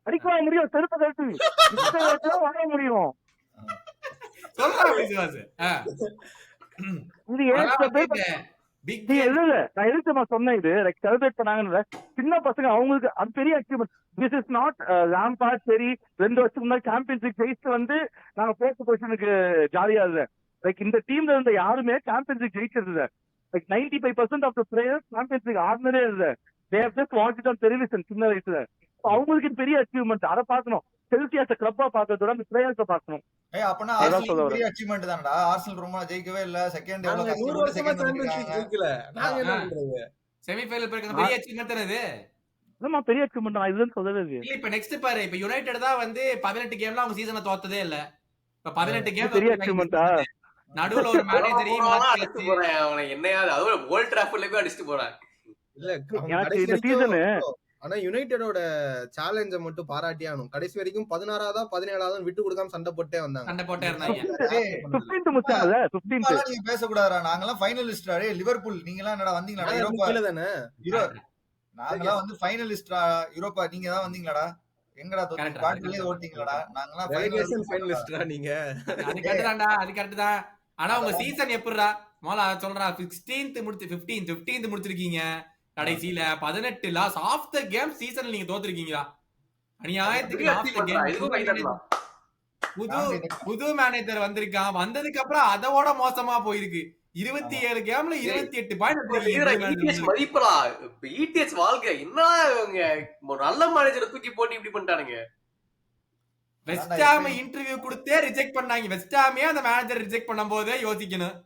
அடிக்க முடியும், செருப்பை கழட்டு வாங்க முடியும். பிக் நீங்க இல்ல நான் எதுக்கு சொன்னேன் இது லைக் செலிப்ரேட் பண்ணாங்கன்னு சின்ன பசங்க அவங்களுக்கு அது பெரிய achievement. This is not Lampard சரி 2 வருஷத்துக்கு முன்னாடி சாம்பியன்ஸ் லீக் ஜெயிச்சு வந்து நாங்க போஸ்ட் பொசிஷனுக்கு ஜாலியா இல்ல. லைக் இந்த டீம்ல இருந்த யாருமே சாம்பியன்ஸ் லீக் ஜெயிச்சது இல்ல. Like 95% of the players champions league ஆடினதே இல்ல. They have just watched it on television சின்ன வயசுல. அவங்களுக்கு இது பெரிய அச்சீவ்மெண்ட். அதை பார்க்கணும். செல்சி as a கிளப்பா பார்க்கறதோட அந்த பிளேயர்ஸ பார்க்கணும். அப்பனா அதான் ஆர்சனல் சொல்ல பெரிய அச்சீவ்மெண்ட் தான்டா. ஆர்சனல் ரொம்ப ஜெயிக்கவே இல்ல. செகண்ட் நாங்க எவ்வளவு 100 கஷ்டப்பட்டு வருஷமா செகண்ட் சாம்பியன்ஸ் லீக் வந்திருக்காங்க. ஜெயிக்கல. நாங்க என்ன பண்றது? செமிஃபைனல் போயிருக்க பெரிய அச்சீவ்மெண்ட் தானே இது. ஆமா பெரிய அச்சீவ்மெண்ட். நான் இதுன்னு சொல்லவே இல்லையே. இல்ல இப்ப நெக்ஸ்ட் பாரு, இப்ப யுனைடெட் தான் வந்து 18 கேம்ல அவங்க சீசனை தோத்ததே இல்ல. இப்ப 18 கேம் பெரிய அச்சீவ்மெண்டா? நடுவுல ஒரு மேனேஜரையும் அடிச்சுட்டு போறேன் அவனை என்னையாவது. அதுவும் ஓல்ட் டிராஃபர்ட்ல போய் அடிச்சுட்டு போறேன். இல்ல அவன் எனக்கு கடைசி இந்த வரைக்கும் சீசனு ஆனா யுனைடெடோட சேலஞ்ச மட்டும் பாராட்டியே ஆகணும். கடைசி வரைக்கும் 16ஆவதா 17ஆவதா விட்டு கொடுக்காம சண்டை போட்டே வந்தாங்க. சண்டை போட்டே இருந்தாங்க. 15th முடிச்சாங்கல்ல 15th. இப்பெல்லாம் நீங்க பேசக்கூடாதுடா. நாங்கெல்லாம் ஃபைனலிஸ்டா. லிவர்பூல் நீங்க எல்லாம் என்னடா வந்தீங்களாடா நாங்க யூரோப்பா? கீழ தானே. நாங்கெல்லாம் வந்து ஃபைனலிஸ்டா யூரோப்பா. நீங்க தான் வந்தீங்களாடா? எங்கடா Correct. குவார்டர்லயே ஓட்டிங்களடா? நாங்கெல்லாம் ரெலகேஷன் ஃபைனலிஸ்ட். ஃபைனலிஸ்டா நீங்க. அது கரெக்ட் தான்டா, அது கரெக்ட் தான். ஆனா உங்க சீசன் எப்படிடா மோல சொல்றா 16th முடிச்சு 15th முடிச்சிருக்கீங்க. கடைசியில 18 லாஸ் ஆஃப் த கேம் சீசன்ல நீங்க தோத்துருக்கீங்களா? அநியாயத்துக்கு ஆஃப் த கேம். புது மேனேஜர் வந்திருக்கான். வந்ததுக்கு அப்புறம் அதோட மோசமா போயிருக்கு. 27 கேம்ல 28 பாயிண்ட். மதிப்பலா ETH வாழ்க்கை என்ன இவங்க நல்ல மேனேஜரை தூக்கி போட்டு இப்படி பண்ணிட்டானுங்க. வெஸ்ட் ஹாம் இன்டர்வியூ கொடுத்தே ரிஜெக்ட் பண்ணாங்க. வெஸ்ட் ஹாமே அந்த மேனேஜர் ரிஜெக்ட் பண்ணும்போதே யோசிக்கணும்.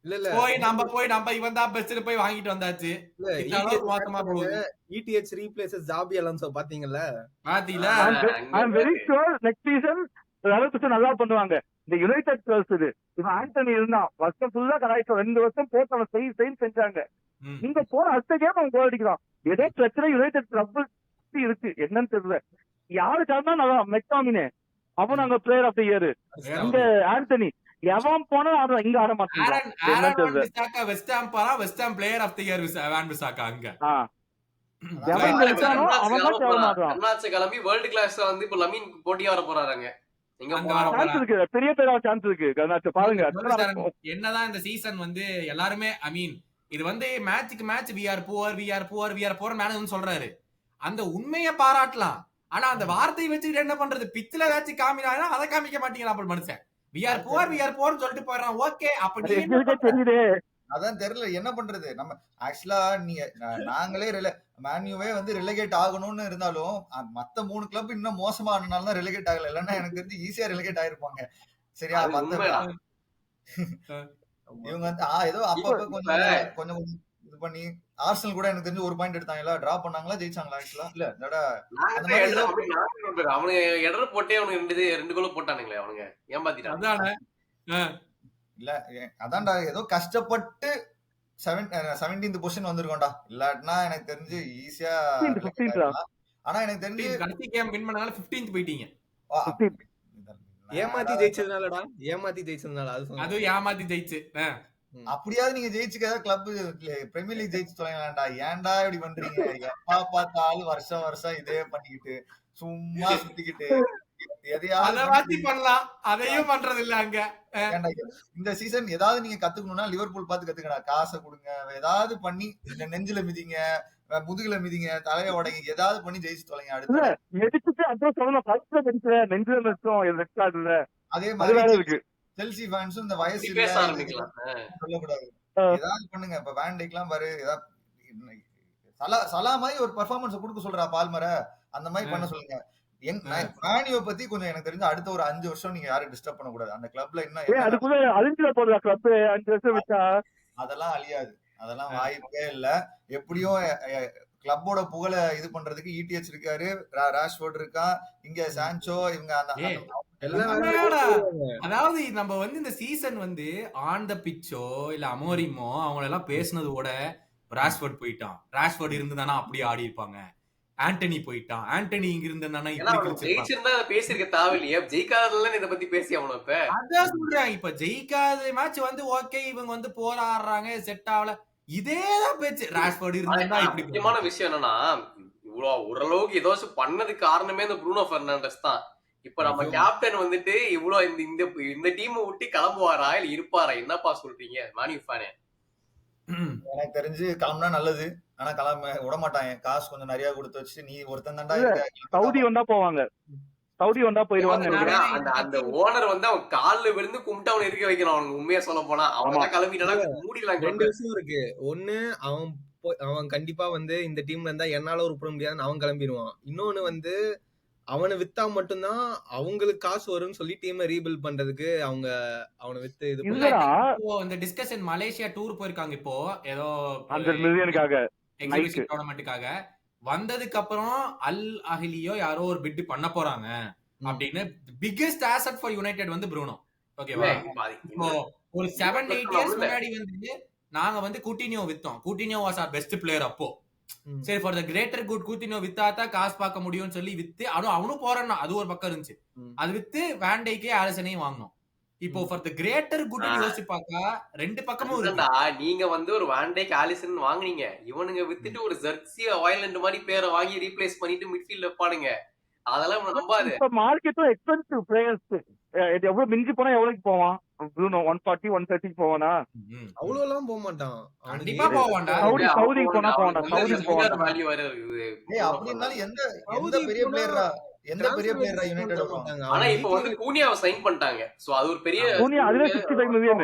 இல்ல போய் நம்ம இவன் தான் பெஸ்ட்னு போய் வாங்கிட்டு வந்தாச்சு. மோசமா போகுது. ETH ரீப்ளேசஸ் ஜாபி அலோன்சோ பாத்தீங்கல்ல? பாத்தீங்களா? I am very sure next season அளவுக்கு நல்லா பண்ணுவாங்க. இந்த யுனைடெட் பிளஸ் இது இவன் ஆண்டனி இருந்தான் வருஷம் ஃபுல்லா கலாய்ச்சோம். 2 வருஷம் போட்டு அவன் செஞ்சாங்க. நீங்க போற அடுத்த கேம் அவன் கோல் அடிக்கிறான். ஏதோ பிரச்சனை யுனைடெட் கிளப் இருக்கு என்னன்னு தெரியல. யாருக்காக நல்லா மெக்டாமினே அவன் அங்க பிளேயர் ஆஃப் தி இயர். இந்த ஆண்டனி எவன் போனா இங்க ஆட மாட்டான். வெஸ்ட் ஹாம் பாரா West Ham player of the year Wan Bissaka அங்க. அவன் தான் கேவல மாட்டான். அண்ணாச்சி கிளம்பி வேர்ல்ட் கிளாஸ்ல வந்து இப்ப லமீன் போட்டியா வர போறாங்க. பெரிய பேரா சான்ஸ் இருக்கு. பாருங்க என்னதான் இந்த சீசன் வந்து எல்லாருமே ஐ மீன் இது வந்து மேட்சுக்கு match we are poor manager சொல்றாரு. அந்த உண்மையை பாராட்டலாம். ஆனா அந்த வார்த்தையை வச்சுக்கிட்டு என்ன பண்றது? பிச்சில ஏதாச்சும் காமினா அதை காமிக்க மாட்டீங்களா? அப்படி மனுஷன் வி ஆர் புவர் சொல்லிட்டு போயிடறான். ஓகே அப்படி தெரியுது. அதான் தெரியல என்ன பண்றது. நம்ம ஆக்சுவலா நீங்க நாங்களே மேன்யூவே வந்து ரிலகேட் ஆகணும்னு இருந்தாலும் மத்த 3 கிளப் இன்னும் மோசமா ஆனனால தான் ரிலகேட் ஆகல. இல்லன்னா எனக்கு தெரிஞ்சு ஈஸியா ரிலகேட் ஆயிருப்பாங்க. சரியா? இவங்க வந்து ஏதோ அப்பப்ப கொஞ்சம் இது பண்ணி ஆர்சனல் கூட எனக்கு தெரிஞ்சு 1 பாயிண்ட் எடுத்தாங்களா? டிரா பண்ணாங்களா ஜெயிச்சாங்களா? ஆக்சுவலா இல்ல அவனுங்க எடர் போட்டே அவனுக்கு 2 கோல் போட்டானுங்களே அவனுங்க ஏமாத்திட்டாங்க. இல்ல அதான்டா ஏதோ கஷ்டப்பட்டு 17th பொசிஷன் வந்திருக்கோம்டா. இல்லாட்டினா எனக்கு தெரிஞ்சு ஈஸியா. ஆனா எனக்கு தெரிஞ்சு கடைசி கேம் வின் பண்ணனால 15th போயிட்டீங்க. ஏமாத்தி ஜெயிச்சதுனாலடா. ஏமாத்தி ஜெயிச்சதுனால அது ஏமாத்தி ஜெயிச்சு. அப்படியாவது நீங்க ஜெயிச்சுக்க கிளப் பிரீமியர் லீக் ஜெயிச்சு தொலைங்களாண்டா. ஏன்டா இப்படி பண்றீங்க? எப்பா பார்த்தாலும் வருஷம் இதே பண்ணிக்கிட்டு சும்மா சுத்திக்கிட்டு அதையும் பண்றது இல்ல அங்க. இந்த சீசன் ஏதாவது நீங்க கத்துக்கணும்னா லிவர்பூல் பார்த்து கத்துக்கடா. காசை கொடுங்க, ஏதாவது பண்ணி நெஞ்சில மிதிங்க, முதுகுல மிதிங்க, தலைய உடைங்க, ஏதாவது பண்ணி ஜெயிச்சு தொலைங்க. அதே மாதிரி செல்சி ஃபேன்ஸும் இந்த வயசு சொல்லக்கூடாது. ஏதாவது பண்ணுங்க. இப்ப வேண்டைக்கு எல்லாம் பாரு சலா மாதிரி ஒரு பெர்ஃபார்மன்ஸ் கொடுக்க சொல்றா பால்மரை. அந்த மாதிரி பண்ண சொல்லுங்க. மேனியோ பத்தி கொஞ்சம் எனக்கு தெரிஞ்சு அடுத்த ஒரு 5 வருஷம் நீங்க யாரும் டிஸ்டர்ப் பண்ண கூடாது. அந்த கிளப்ல அதெல்லாம் அழியாது. அதெல்லாம் வாய்ப்பே இல்ல. எப்படியும் கிளப்போட புகழ இது பண்றதுக்கு ETH இருக்காரு, ராஷ்வர்ட் இருக்கா, இங்க சான்சோ, இவங்க அதாவது நம்ம வந்து இந்த சீசன் வந்து ஆன் த பிச்சோ இல்ல அமோரிமோ அவங்கள எல்லாம் பேசுனது கூட ராஷ்வர்ட் போயிட்டான். ராஷ்வர்ட் இருந்துதானா அப்படியே ஆடி இருப்பாங்க. ஆண்டனி போயிட்டான். ஆண்டனி இங்க இருந்தானா ஜெயிச்சிருந்தா பேசிருக்க தேவையில்லையே. ஜெயிக்காததுல இத பத்தி பேசி அவனும் இப்ப அதான் சொல்றேன். இப்ப ஜெயிக்காத மேட்ச் வந்து ஓகே இவங்க வந்து போராடுறாங்க செட் ஆகல இதேதான் பேச்சு. ராஷ்வர்ட் இருந்தா இப்படி. முக்கியமான விஷயம் என்னன்னா இவ்வளவு ஓரளவுக்கு ஏதோ பண்ணதுக்கு காரணமே இந்த ப்ரூனோ பெர்னாண்டஸ் தான். இப்ப நம்ம கேப்டன் வந்துட்டு இவ்வளவு இந்த டீம் விட்டு கிளம்புவாரா இல்ல இருப்பாரா? என்னப்பா சொல்றீங்க மானியூ ஃபேனே? எனக்கு தெரிஞ்சு கிளம்புனா நல்லது. ஆனா கிளம்ப விட மாட்டாங்க. காசு கொஞ்சம் நிறைய கொடுத்து வச்சு நீ ஒருத்தன் தான்டா இல்ல, இருக்க. சவுதி வந்தா போவாங்க. சவுதி வந்தா போயிருவாங்கன்னு நினைக்கிறேன். அந்த அந்த ஓனர் வந்து அவன் கால்ல விழுந்து கும்பிட்டு அவனை இருக்க வைக்கணும். அவனுக்கு உண்மையா சொல்ல போனா அவன் தான் கிளம்பிட்டானா மூடிடலாம். 2 விஷயம் இருக்கு. ஒண்ணு அவன் கண்டிப்பா வந்து இந்த டீம்ல இருந்தா என்னால உருப்பட முடியாதுன்னு அவன் கிளம்பிடுவான். இன்னொன்னு வந்து அவனை வித்தா மட்டும்தான் அவங்களுக்கு காசு வரும்னு சொல்லி டீமை ரீபில்ட் பண்றதுக்கு அவங்க அவனை வித்து இது இல்லடா, இந்த டிஸ்கஷன் மலேசியா டூர் போயிருக்காங்க இப்போ ஏதோ 100 மில்லியனுக்காக எக்ஸிபிஷன் டோர்னமெண்ட்டுக்காக. வந்ததுக்கு அப்புறம் அல் அஹ்லியோ யாரோ ஒரு பிட் பண்ண போறாங்க அப்படின்னு. பிக்கெஸ்ட் ஆசெட் ஃபார் யுனைடெட் வந்து ப்ரூனோ. ஓகேவா? இப்போ ஒரு 7-8 இயர்ஸ் முன்னாடி வந்து நாங்க வந்து கூட்டினியோ வித்தோம். கூட்டினியோ வாஸ் ஆர் பெஸ்ட் பிளேயர் அப்போ. சரி, ஃபார் த கிரேட்டர் குட் கூட்டினியோ வித்தாதான் காசு பார்க்க முடியும்னு சொல்லி வித்து அவனும் போறான்னா அது ஒரு பக்கம் இருந்துச்சு. அது வித்து வேண்டைக்கே ஆலிசனையும் வாங்கணும். இப்போ ஃபார் த கிரேட்டர் குட் யோசிச்சு பார்த்தா ரெண்டு பக்கமும் இருக்குடா. நீங்க வந்து ஒரு வாண்டேக் ஆலிசன் வாங்குனீங்க, இவனுங்க வித்துட்டு ஒரு ஜெர்சி ஆயிலண்ட் மாதிரி பேரை வாங்கி ரீப்ளேஸ் பண்ணிட்டு மிட்ஃபீல்ட் வைப்பானுங்க. அதெல்லாம் நம்பாது. இப்ப மார்க்கெட்டும் எக்ஸ்பென்சிவ் பிளேயர்ஸ். எவ்வளவு மிஞ்சி போனா எவ்வளவுக்கு போவான்? ப்ரூனோ 140 130 போவானா? அவ்வளவு எல்லாம் போக மாட்டான். கண்டிப்பா போவான்டா. சவுதிக்கு போனா போவான்டா. சவுதிக்கு போவான்டா. அப்படி இருந்தாலும் எந்த பெரிய பிளேயரா யுனைடெட் வருவாங்க. ஆனா இப்போ வந்து கூனியாவை சைன் பண்ணிட்டாங்க. சோ அது ஒரு பெரிய கூனியா அதுல 65 மில்லியன்.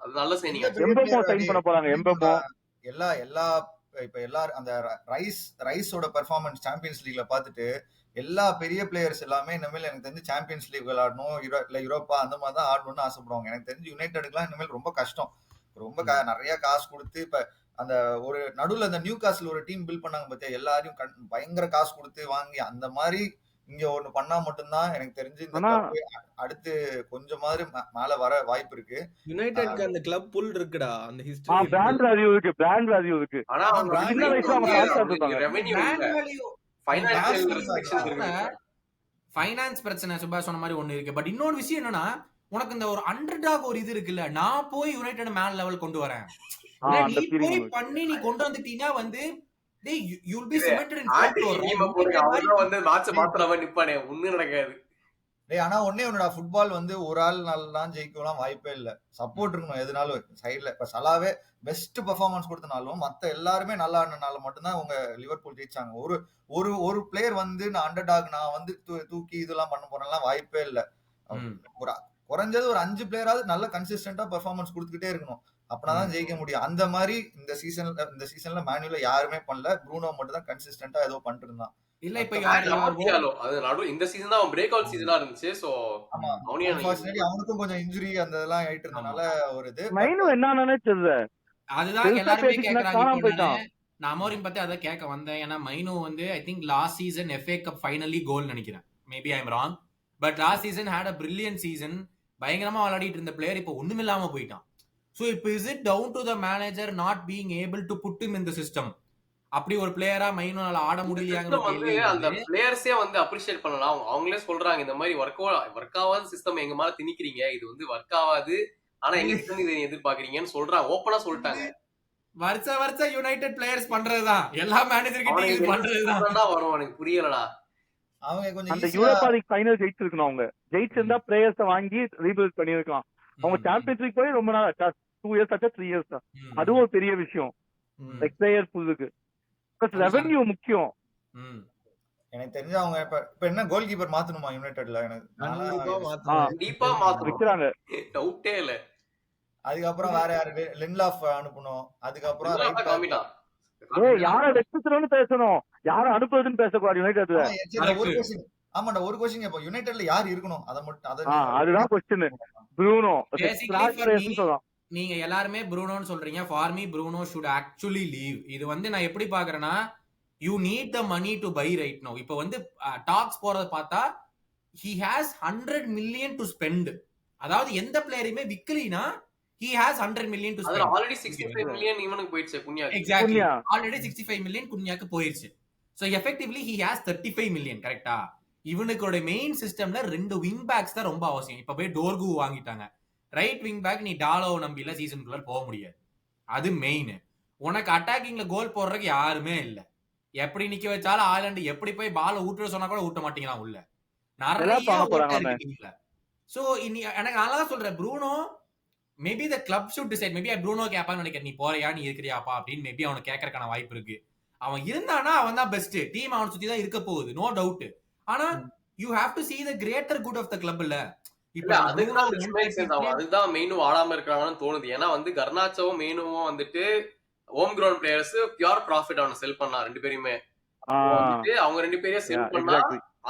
அது நல்ல சைனிங். எம்பமோ சைன் பண்ண போறாங்க. எம்பமோ எல்லா இப்ப எல்லாரும் அந்த ரைஸோட பெர்ஃபார்மன்ஸ் சாம்பியன்ஸ் லீக்ல பாத்துட்டு எல்லா பெரிய பிளேயர்ஸ் எல்லாமே இனிமேல் எனக்கு தெரிஞ்சு சாம்பியன்ஸ் லீக் விளையாடணும், இல்ல யூரோப்பா அந்த மாதிரி தான் ஆடணும்னு ஆசைப்படுவாங்க. எனக்கு தெரிஞ்சு யுனைடெடுக்குலாம் இனிமேல் ரொம்ப கஷ்டம். ரொம்ப நிறைய காசு கொடுத்து இப்ப அந்த ஒரு நடுவுல அந்த நியூ காஸ்ல ஒரு டீம் பில்ட் பண்ணாங்க பத்தியா, எல்லாரையும் பயங்கர காசு கொடுத்து வாங்கி அந்த மாதிரி இங்க ஒண்ணு பண்ணா மட்டும்தான் எனக்கு தெரிஞ்சு இந்த அடுத்து கொஞ்சம் மாதிரி மேல வர வாய்ப்பு இருக்கு. யுனைடெட்க்கு அந்த கிளப் புல் இருக்குடா, அந்த ஹிஸ்டரி பிராண்ட் வேல்யூ இருக்கு. பிராண்ட் வேல்யூ இருக்கு. ஆனா சின்ன வயசுல அவங்க காசு எடுத்துட்டாங்க. ஃபைனான்ஸ் பிரச்சனை சுபா சொன்ன மாதிரி ஒண்ணு இருக்கு. பட் இன்னொரு விஷயம் என்னன்னா, உனக்கு இந்த ஒரு அண்டர்டாக் ஒரு இது இருக்குல்ல, நான் போய் யுனைடெட் மேல் லெவல் கொண்டு வரேன், நீ போய் பண்ணி நீ கொண்டு வந்துட்டீங்கன்னா வந்து you'll be cemented in top four. அவன் வந்து மேட்ச் மாத்துறவன் நிப்பானே, ஒண்ணும் நடக்காது. ஆனா ஒன்னே ஃபுட்பால் வந்து ஒரு ஆள் நாள்லாம் ஜெயிக்கலாம் வாய்ப்பே இல்ல. சப்போர்ட் இருக்கணும் எதுனாலும் சைட்ல. இப்ப சலாவே பெஸ்ட் பெர்ஃபார்மன்ஸ் கொடுத்தனாலும் மத்த எல்லாருமே நல்லா ஆடினால மட்டும்தான் உங்க லிவர்பூல் ஜெயிச்சாங்க. ஒரு பிளேயர் வந்து நான் அண்டர்டாக் நான் வந்து தூக்கி இதெல்லாம் பண்ண போறேன்லாம் வாய்ப்பே இல்ல. ஒரு குறைஞ்சது ஒரு 5 பிளேயராவது நல்ல கன்சிஸ்டன்டா பெர்ஃபார்மன்ஸ் கொடுத்துக்கிட்டே இருக்கணும். அப்படிதான் ஜெயிக்க முடியும். அந்த மாதிரி இந்த சீசன்ல மேனுவல யாருமே பண்ணல. ப்ரூனோ மட்டும் தான் கன்சிஸ்டன்டா ஏதோ பண்ணிட்டு இருந்தான். இல்ல இப்ப இந்த சீசன் தான் பிரேக் அவுட் சீசனா இருந்துச்சு. சோ ஆமா, அன்ஃபார்ச்சுனேட்லி அவனுக்கும் கொஞ்சம் இன்ஜுரி அந்த இதெல்லாம் ஆயிட்டு இருந்தனால ஒரு இது மைனு என்னன்னே தெரியல. அதுதான் எல்லாரும் கேக்குறாங்க. நான் அமோரிம் பத்தி அத கேட்க வந்தேன். ஏன்னா மைனு வந்து I think last season FA cup ஃபைனலி கோல் நினைக்கிறேன். Maybe I am wrong. But last season had a brilliant season. பயங்கரமா விளையாடிட்டு இருந்த பிளேயர் இப்ப ஒண்ணுமே இல்லாம போயிட்டான். So is it down to the manager not being able to put him in the system? அப்படி ஒரு பிளேயரா மைனோனால ஆட முடியலையாங்கிற கேள்வி. அந்த பிளேயர்ஸே வந்து அப்ரிஷியேட் பண்ணலாம். அவங்களே சொல்றாங்க இந்த மாதிரி ஒர்க் ஆகாத சிஸ்டம் எங்க மேல திணிக்கிறீங்க, இது வந்து ஒர்க் ஆகாது, ஆனா எங்க கிட்ட இதை எதிர்பார்க்கறீங்கன்னு சொல்றாங்க. ஓப்பனா சொல்லிட்டாங்க. வருஷம் யுனைடெட் பிளேயர்ஸ் பண்றதுதான், எல்லா மேனேஜர் கிட்ட பண்றதுதான் வரும். எனக்கு புரியலடா. அவங்க கொஞ்சம் அந்த யூரோப்பா லீக் ஃபைனல் ஜெயிச்சிருக்கணும். அவங்க ஜெயிச்சிருந்தா பிளேயர்ஸை வாங்கி ரீபில்ட் பண்ணிருக்கலாம். அவங்க சாம்பியன்ஸ் லீக் போய் ரொம்ப நாள் 2 இயர்ஸ் 3 இயர்ஸ் தான். அதுவும் ஒரு பெரிய விஷயம் பிளேயர் புல்லுக்கு. ரெவென்யூ முக்கியம். எனக்கு தெரிஞ்ச அவங்க இப்ப என்ன கோல் கீப்பர் மாத்தணுமா யுனைடெட்ல? கண்டிப்பா மாத்துறாங்க, டவுட்டே இல்ல. அதுக்கப்புறம் வேற யாரு லின்லாஃப் அனுப்பணும். அதுக்கப்புறம் யார வெச்சுறோம்னு பேசணும், யார அனுப்புறதுன்னு பேசக்கூடாது யுனைடெட்ல. ஆமாடா, ஒரு கொஸ்டின் இப்ப யுனைடெட்ல யார் இருக்கணும் அத மட்டும் அதுதான் கொஸ்டின். ப்ரூனோ நீங்க எல்லாருமே ப்ரூனோன்னு சொல்றீங்க. For me Bruno should actually leave. இது வந்து நான் எப்படி பாக்குறேன்னா, you need the money to buy right no. இப்ப வந்து டாக்ஸ் போறத பார்த்தா he has 100 million to spend. அதாவது எந்த பிளேயரையுமே விக்கலினா he has 100 million to spend. Already 65 million இவனுக்கு போயிடுச்சு குன்யாக்கு. எக்ஸாக்ட்லி, ஆல்ரெடி 65 மில்லியன் குன்யாக்கு போயிடுச்சு. So effectively he has 35 million. கரெக்ட்டா? இவனுக்கு மெயின் சிஸ்டம்ல 2 விங் பேக்ஸ் தான் ரொம்ப அவசியம். இப்ப போய் டோர்கு வாங்கிட்டாங்க. ரைட் விங் பேக் நீ டாலோ நம்பில சீசனுக்குள்ள போக முடியாது. அது மெயின். உனக்கு அட்டாக்கிங்ல கோல் போடுறதுக்கு யாருமே இல்ல. எப்படி நிக்க வச்சாலும் ஆயிலண்ட் எப்படி போய் பால ஊட்ட சொன்னா கூட ஊட்ட மாட்டீங்களா உள்ள. நிறைய சோ எனக்கு நல்லா சொல்றேன். Bruno maybe the club should decide. Maybe Bruno கேப்பான்னு நினைக்கிறேன், நீ போறியா நீ இருக்கிறியாப்பா அப்படின்னு மேபி அவனை கேட்கறதுக்கான வாய்ப்பு இருக்கு. அவன் இருந்தானா அவன் தான் பெஸ்ட். டீம் அவனை சுத்தி தான் இருக்க போகுது, நோ டவுட். ஆனா you have to see the greater good of the club. இல்ல இல்ல அதுதான் மெயினும் ஆடாம இருக்காங்கன்னு தோணுது. ஏன்னா வந்து கர்னாச்சோவும் மெயினுவும் வந்துட்டு home ground players pure profit அவனை செல் பண்ணா 2 பேரையுமே. அவங்க 2 பேரையும் செல் பண்ணா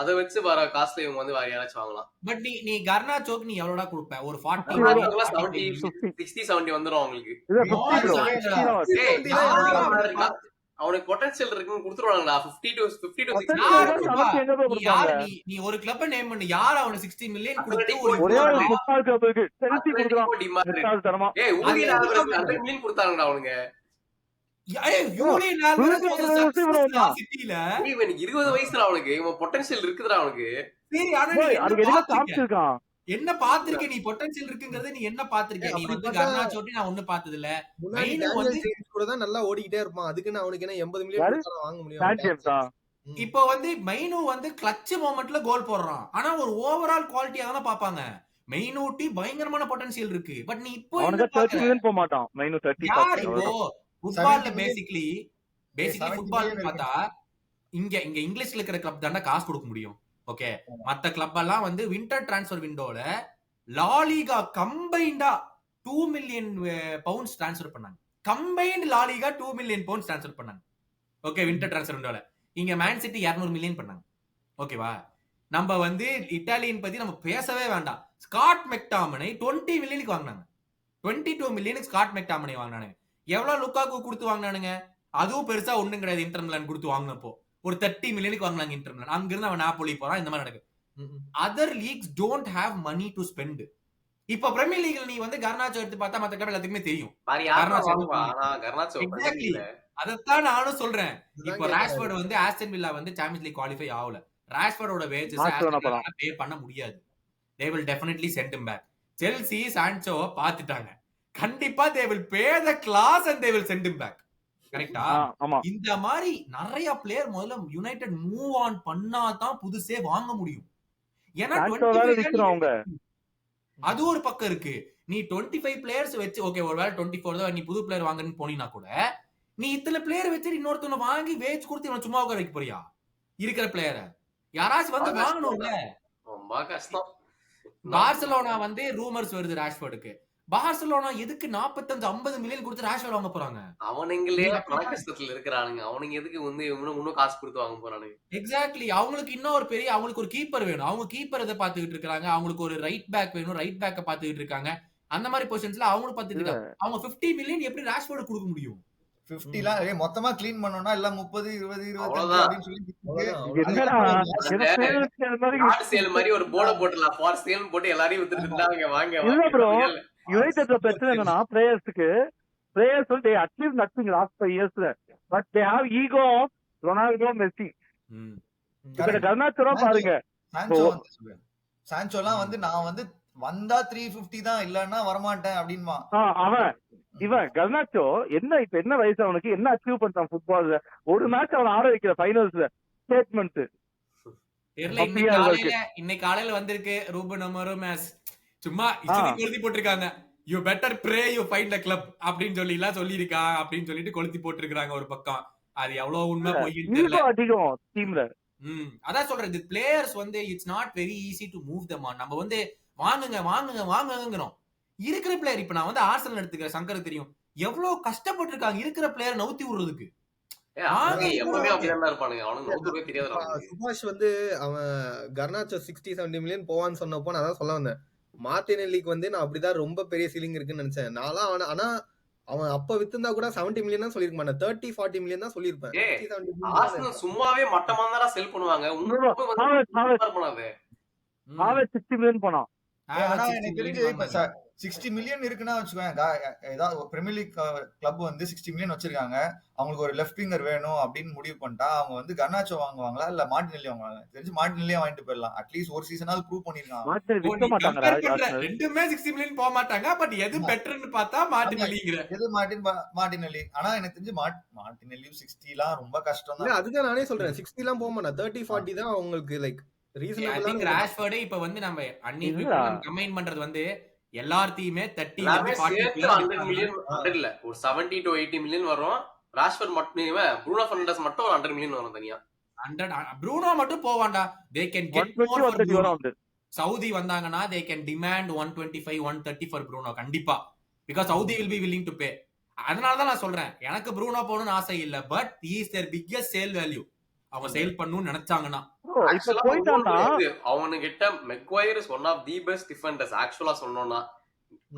அதை வச்சு வர காசுல இவங்க வந்து வேற யாராச்சும் வாங்கலாம். பட் நீ கர்னாச்சோக்கு நீ எவ்வளவுடா கொடுப்ப? ஒரு 40 60-70 வந்துரும் அவங்களுக்கு. அவனுக்கு பொட்டன்ஷியல் இருக்குன்னு கொடுத்துருவாங்களா? 50 to 60. நீ ஒரு கிளப் நேம் பண்ணு, யார் அவனுக்கு 60 மில்லியன் கொடுத்து ஒரே ஒரு ஃபுட்பால் கிளப்புக்கு செல்சி கொடுக்குறான். ஏய் ஊலியன் ஆல்வரஸ் 100 மில்லியன் கொடுத்தாங்கடா அவனுங்க. யூலியன் ஆல்வரஸ் சிட்டில இவன் 20 வயசுல அவனுக்கு இவன் பொட்டன்ஷியல் இருக்குதுடா அவனுக்கு. சரி அதுக்கு என்ன காமிச்சிருக்கான்? என்ன பாத்திருக்க நீ? பொட்டன்ஷியல் இருக்குங்கறத நீ என்ன பாத்திருக்க? நீ வந்து கர்னாச்சோட்டி நான் ஒண்ணு பார்த்தது இல்ல. மெயின் வந்து கூட தான் நல்லா ஓடிட்டே இருப்பான். அதுக்கு நான் அவனுக்கு என்ன 80 மில்லியன் வாங்க முடியும்? இப்போ வந்து மெயினு வந்து கிளட்ச் மொமெண்ட்ல கோல் போடுறான். ஆனா ஒரு ஓவரால் குவாலிட்டியா தான பாப்பாங்க. மெயினூட்டி பயங்கரமான பொட்டன்ஷியல் இருக்கு. பட் நீ இப்போ அவனுக்கு 30 மில்லியன் போக மாட்டான். மெயினு 30 யார் இப்போ ஃபுட்பால்ல பேசிக்கலி ஃபுட்பால் பார்த்தா இங்க இங்கிலீஷ்ல இருக்கிற கிளப் தான காசு கொடுக்க முடியும். ஓகே, மத்த கிளப் எல்லாம் வந்து வின்டர் டிரான்ஸ்ஃபர் விண்டோல லா லீகா கம்பைண்டா 2 மில்லியன் பவுண்ட்ஸ் டிரான்ஸ்ஃபர் பண்ணாங்க. Combined La Liga 2 million pounds transfer பண்ணாங்க. ஓகே, வின்டர் டிரான்ஸ்ஃபர் விண்டோல. இங்க மேன் சிட்டி 200 மில்லியன் பண்ணாங்க. ஓகேவா? நம்ம வந்து இட்டாலியன் பத்தி நம்ம பேசவே வேண்டாம். ஸ்காட் மெக்டாமனை 20 மில்லியனுக்கு வாங்கினாங்க. 22 மில்லியனுக்கு ஸ்காட் மெக்டாமனை வாங்கினானுங்க. எவ்வளவு லுக்காக்கு கொடுத்து வாங்கினானுங்க? அதுவும் பெருசா ஒண்ணும் கிடையாது. இன்டர் மிலான் கொடுத்து வாங்கினப்போ ஒரு 30 மில்லியனுக்கு வாங்கினாங்க இன்டர் மிலான். அங்க இருந்து அவன் நாப்போலி போறான். இந்த மாதிரி நடக்குது. Other leagues don't have money to spend. இப்ப பிரீமியர் லீக்ல நீ வந்து கர்னாச்சோ எடுத்து பார்த்தா மத்த கிளப் எல்லாத்துக்குமே தெரியும். அதத்தான் நானும் சொல்றேன். இப்ப ராஷ்வர்ட் வந்து ஆஸ்டன் வில்லா வந்து சாம்பியன்ஸ் லீக் குவாலிஃபை ஆகல. ராஷ்வர்டோட வேஜஸ் பே பண்ண முடியாது. they will definitely send him back. Chelsea Sancho பாத்துட்டாங்க. கண்டிப்பா they will pay the class and they will send him back. கரெக்ட்டா? இந்த மாதிரி நிறைய பிளேயர் முதல்ல யுனைட்டட் மூவ் ஆன் பண்ணாதான் புதுசே வாங்க முடியும். ஏன்னா அது ஒரு பக்கம் இருக்கு. நீ 25 பிளேயர்ஸ் வச்சு ஓகே, ஒருவேளை 24 தான் நீ புது பிளேயர் வாங்கன்னு போனீனா கூட நீ இத்தனை பிளேயர் வச்சு இன்னொருத்தவங்க வாங்கி வேஜ் கொடுத்து இவன் சும்மா உட்கார வைக்க போறியா? இருக்கிற பிளேயரை யாராச்சும் வந்து வாங்கணும்ல. ரொம்ப கஷ்டம். பார்சலோனா வந்து ரூமர்ஸ் வருது ராஷ்வர்டுக்கு. பார்சலோனா எதுக்கு 45-50 மில்லியன் கொடுத்து ராஷ்வர்ட் வாங்க போறாங்க? அவனுங்களே பண கஷ்டத்துல இருக்கிறானுங்க. அவனுங்க எதுக்கு வந்து இன்னும் காசு கொடுத்து வாங்க போறானுங்க? எக்ஸாக்ட்லி. அவங்களுக்கு இன்னொரு பெரிய அவங்களுக்கு ஒரு கீப்பர் வேணும். அவங்க கீப்பர் எதை பாத்துக்கிட்டு இருக்காங்க. அவங்களுக்கு ஒரு ரைட் பேக் வேணும். ரைட் பேக்க பாத்துக்கிட்டு இருக்காங்க. அந்த மாதிரி பொசிஷன்ஸ்ல அவங்களும் பாத்துட்டு இருக்காங்க. அவங்க 50 மில்லியன் எப்படி ராஷ்வர்ட் கொடுக்க முடியும்? 50 மொத்தமா கிளீன் பண்ணனும்னா எல்லாம் 30 20 25 அப்படினு சொல்லி சேல் மாதிரி ஒரு போர்ட போட்டுலாம். ஃபார் சேல் போட்டு எல்லாரையும் வித்துட்டு இருந்தாங்க. வாங்க இல்ல ப்ரோ, யுனைட்டட்ல பிரச்சனை என்னன்னா பிளேயர்ஸ் வந்து அச்சீவ் நத்திங் லாஸ்ட் 5 இயர்ஸ்ல. But they have ego of Ronaldo, Messi. இப்ப கர்னாச்சோ பாருங்க. சான்சோலாம் வந்து நான் வந்து வந்தா 350 தான், இல்லன்னா வரமாட்டேன் அப்படின்மா. இவன் கர்னாச்சோ இப்ப என்ன வயசு அவனுக்கு? என்ன அச்சீவ் பண்ணிட்டான் ஃபுட்பால்ல? ஒரு மேட்ச் அவன் ஆட வைக்கிற ஃபைனல்ஸ்ல ஸ்டேட்மெண்ட் இன்னைக்கு காலையில வந்திருக்கு. ரூபன் அமரோம் சும்மா கொளுத்தி போட்டிருக்காங்க. You better pray you find the club அப்படின்னு சொல்லி எல்லாம் சொல்லிருக்கா அப்படின்னு சொல்லிட்டு கொளுத்தி போட்டிருக்காங்க ஒரு பக்கம். அது எவ்வளவு உண்மை போயிட்டு தெரியல. அதிகம் டீம்ல அதான் சொல்றேன். தி பிளேயர்ஸ் வந்து it's not very easy to move them on. நம்ம வந்து வாங்குங்கிறோம். இருக்கிற பிளேயர் இப்ப நான் வந்து ஆர்சனல் எடுத்துக்கிறேன். சங்கர் தெரியும் எவ்வளவு கஷ்டப்பட்டு இருக்காங்க இருக்கிற பிளேயர் நவுத்தி விடுறதுக்கு. சுபாஷ் வந்து அவன் கர்னாச்சோ 60-70 மில்லியன் போவான்னு சொன்னப்போ நான் அதான் சொல்ல வந்தேன். மார்டினெல்லிக்கு வந்து நான் அப்படிதான் ரொம்ப பெரிய சீலிங் இருக்குன்னு நினைச்சேன். நான்லாம் ஆனா அவன் அப்ப வித்திருந்தா கூட 70 மில்லியன் தான் சொல்லிருக்க மாட்டேன். 30-40 மில்லியன் தான் சொல்லிருப்பேன். சும்மாவே மட்டமா தான் செல் பண்ணுவாங்க. 60 மில்லியன் போனான். ஆனா எனக்கு தெரிஞ்சு இப்ப 60 மில்லியன் இருக்குன்னா வச்சுக்கோங்க. ஏதாவது பிரீமியர் லீக் கிளப் வந்து 60 மில்லியன் வச்சிருக்காங்க. அவங்களுக்கு ஒரு லெஃப்ட் விங்கர் வேணும் அப்படின்னு முடிவு பண்ணிட்டா அவங்க வந்து கர்னாச்சோ வாங்குவாங்களா இல்ல மார்டினெல்லி வாங்குவாங்க? தெரிஞ்சு மார்டினெல்லியே வாங்கிட்டு போயிடலாம். அட்லீஸ்ட் ஒரு சீசனாவது ப்ரூவ் பண்ணிருக்காங்க. ரெண்டுமே 60 மில்லியன் போக மாட்டாங்க. பட் எது பெட்டர்னு பார்த்தா மார்டினெல்லிங்கற. எது மார்டினெல்லி. ஆனா எனக்கு தெரிஞ்சு மார்டினெல்லி 60லாம் ரொம்ப கஷ்டம் தான். அதுதான் நானே சொல்றேன். 60லாம் போக மாட்டாங்க. 30-40 தான் அவங்களுக்கு லைக் ரீசனபிளா. ராஷ்வர்ட் இப்ப வந்து நம்ம அன்னைக்கு கம்பைன் பண்றது வந்து எல்லாத்தையுமே 30 ல எல்லாமே இருந்து 40 சேர்த்து குள்ள 100 மில்லியன் 100 இல்ல ஒரு 70 to 80 மில்லியன் வரும். ராஷ்வர்ட் மட்டும் ப்ரூனோ ஃபெர்னாண்டஸ் மட்டும் ஒரு 100 மில்லியன் வரும் தனியா. 100 ப்ரூனோ மட்டும் போவாண்டா. They can get 120 more for 130 Bruno. வரும் வந்து. சவுதி வந்தாங்கன்னா they can demand 125 130 for Bruno கண்டிப்பா. Because Saudi will be willing to pay. அதனால தான் நான் சொல்றேன் எனக்கு ப்ரூனோ போகணும்னு ஆசை இல்ல. But he is their biggest sale value. அவங்க சேல் பண்ணணும்னு நினைச்சாங்கன்னா Bro, இப்ப ஆக்சுவலா போயிட்டான்னா அவனுகிட்ட Maguire is one of the best defenders. ஆக்சுவலா சொன்னோம்னா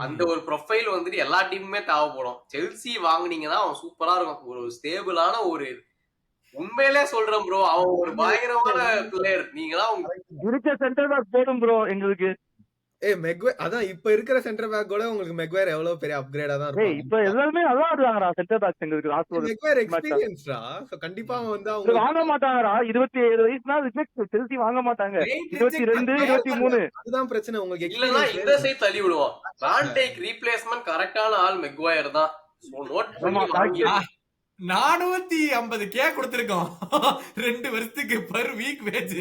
அந்த ஒரு ப்ரொஃபைல் வந்துட்டு எல்லா டீமுமே தேவைப்படும். செல்சி வாங்குனீங்கன்னா அவன் சூப்பரா இருக்கும். ஒரு ஸ்டேபிளான ஒரு உண்மையிலே சொல்றேன் ப்ரோ, அவன் ஒரு பயங்கரமான பிளேயர். நீங்களாம் இருக்க சென்டர் பேக் போடும் ப்ரோ எங்களுக்கு. மெக்வயர் அதான் இப்ப இருக்கிற சென்டர் பேக் கூட உங்களுக்கு மெக்வயர் எவ்வளவு பெரிய அப்கிரேடா தான் ஏய் இப்ப இருக்கும். எல்லாருமே அதான் ஆடுவாங்கடா சென்டர் பேக் எங்களுக்கு. லாஸ்ட் ஒரு மெக்வயர் match ஆ. எக்ஸ்பீரியன்ஸ்டா. சோ கண்டிப்பா அவன் வந்து இது அவங்க வாங்க மாட்டாங்கடா. 27 வயசுனா ரிஜெக்ட். செல்சி வாங்க மாட்டாங்க. 22 23 அதுதான் பிரச்சனை உங்களுக்கு. இல்லன்னா இந்த எக்ஸ்பீரியன்ஸ் சைடு தள்ளி விடுவான். வான் டேக் ரீப்ளேஸ்மெண்ட் கரெக்டான ஆள் மெக்வயர் தான். நோட் ஆமா, பண்ணி correct. 450k கொடுத்திருக்கோம் 2 வருஷத்துக்கு பர் வீக் வேஜ்.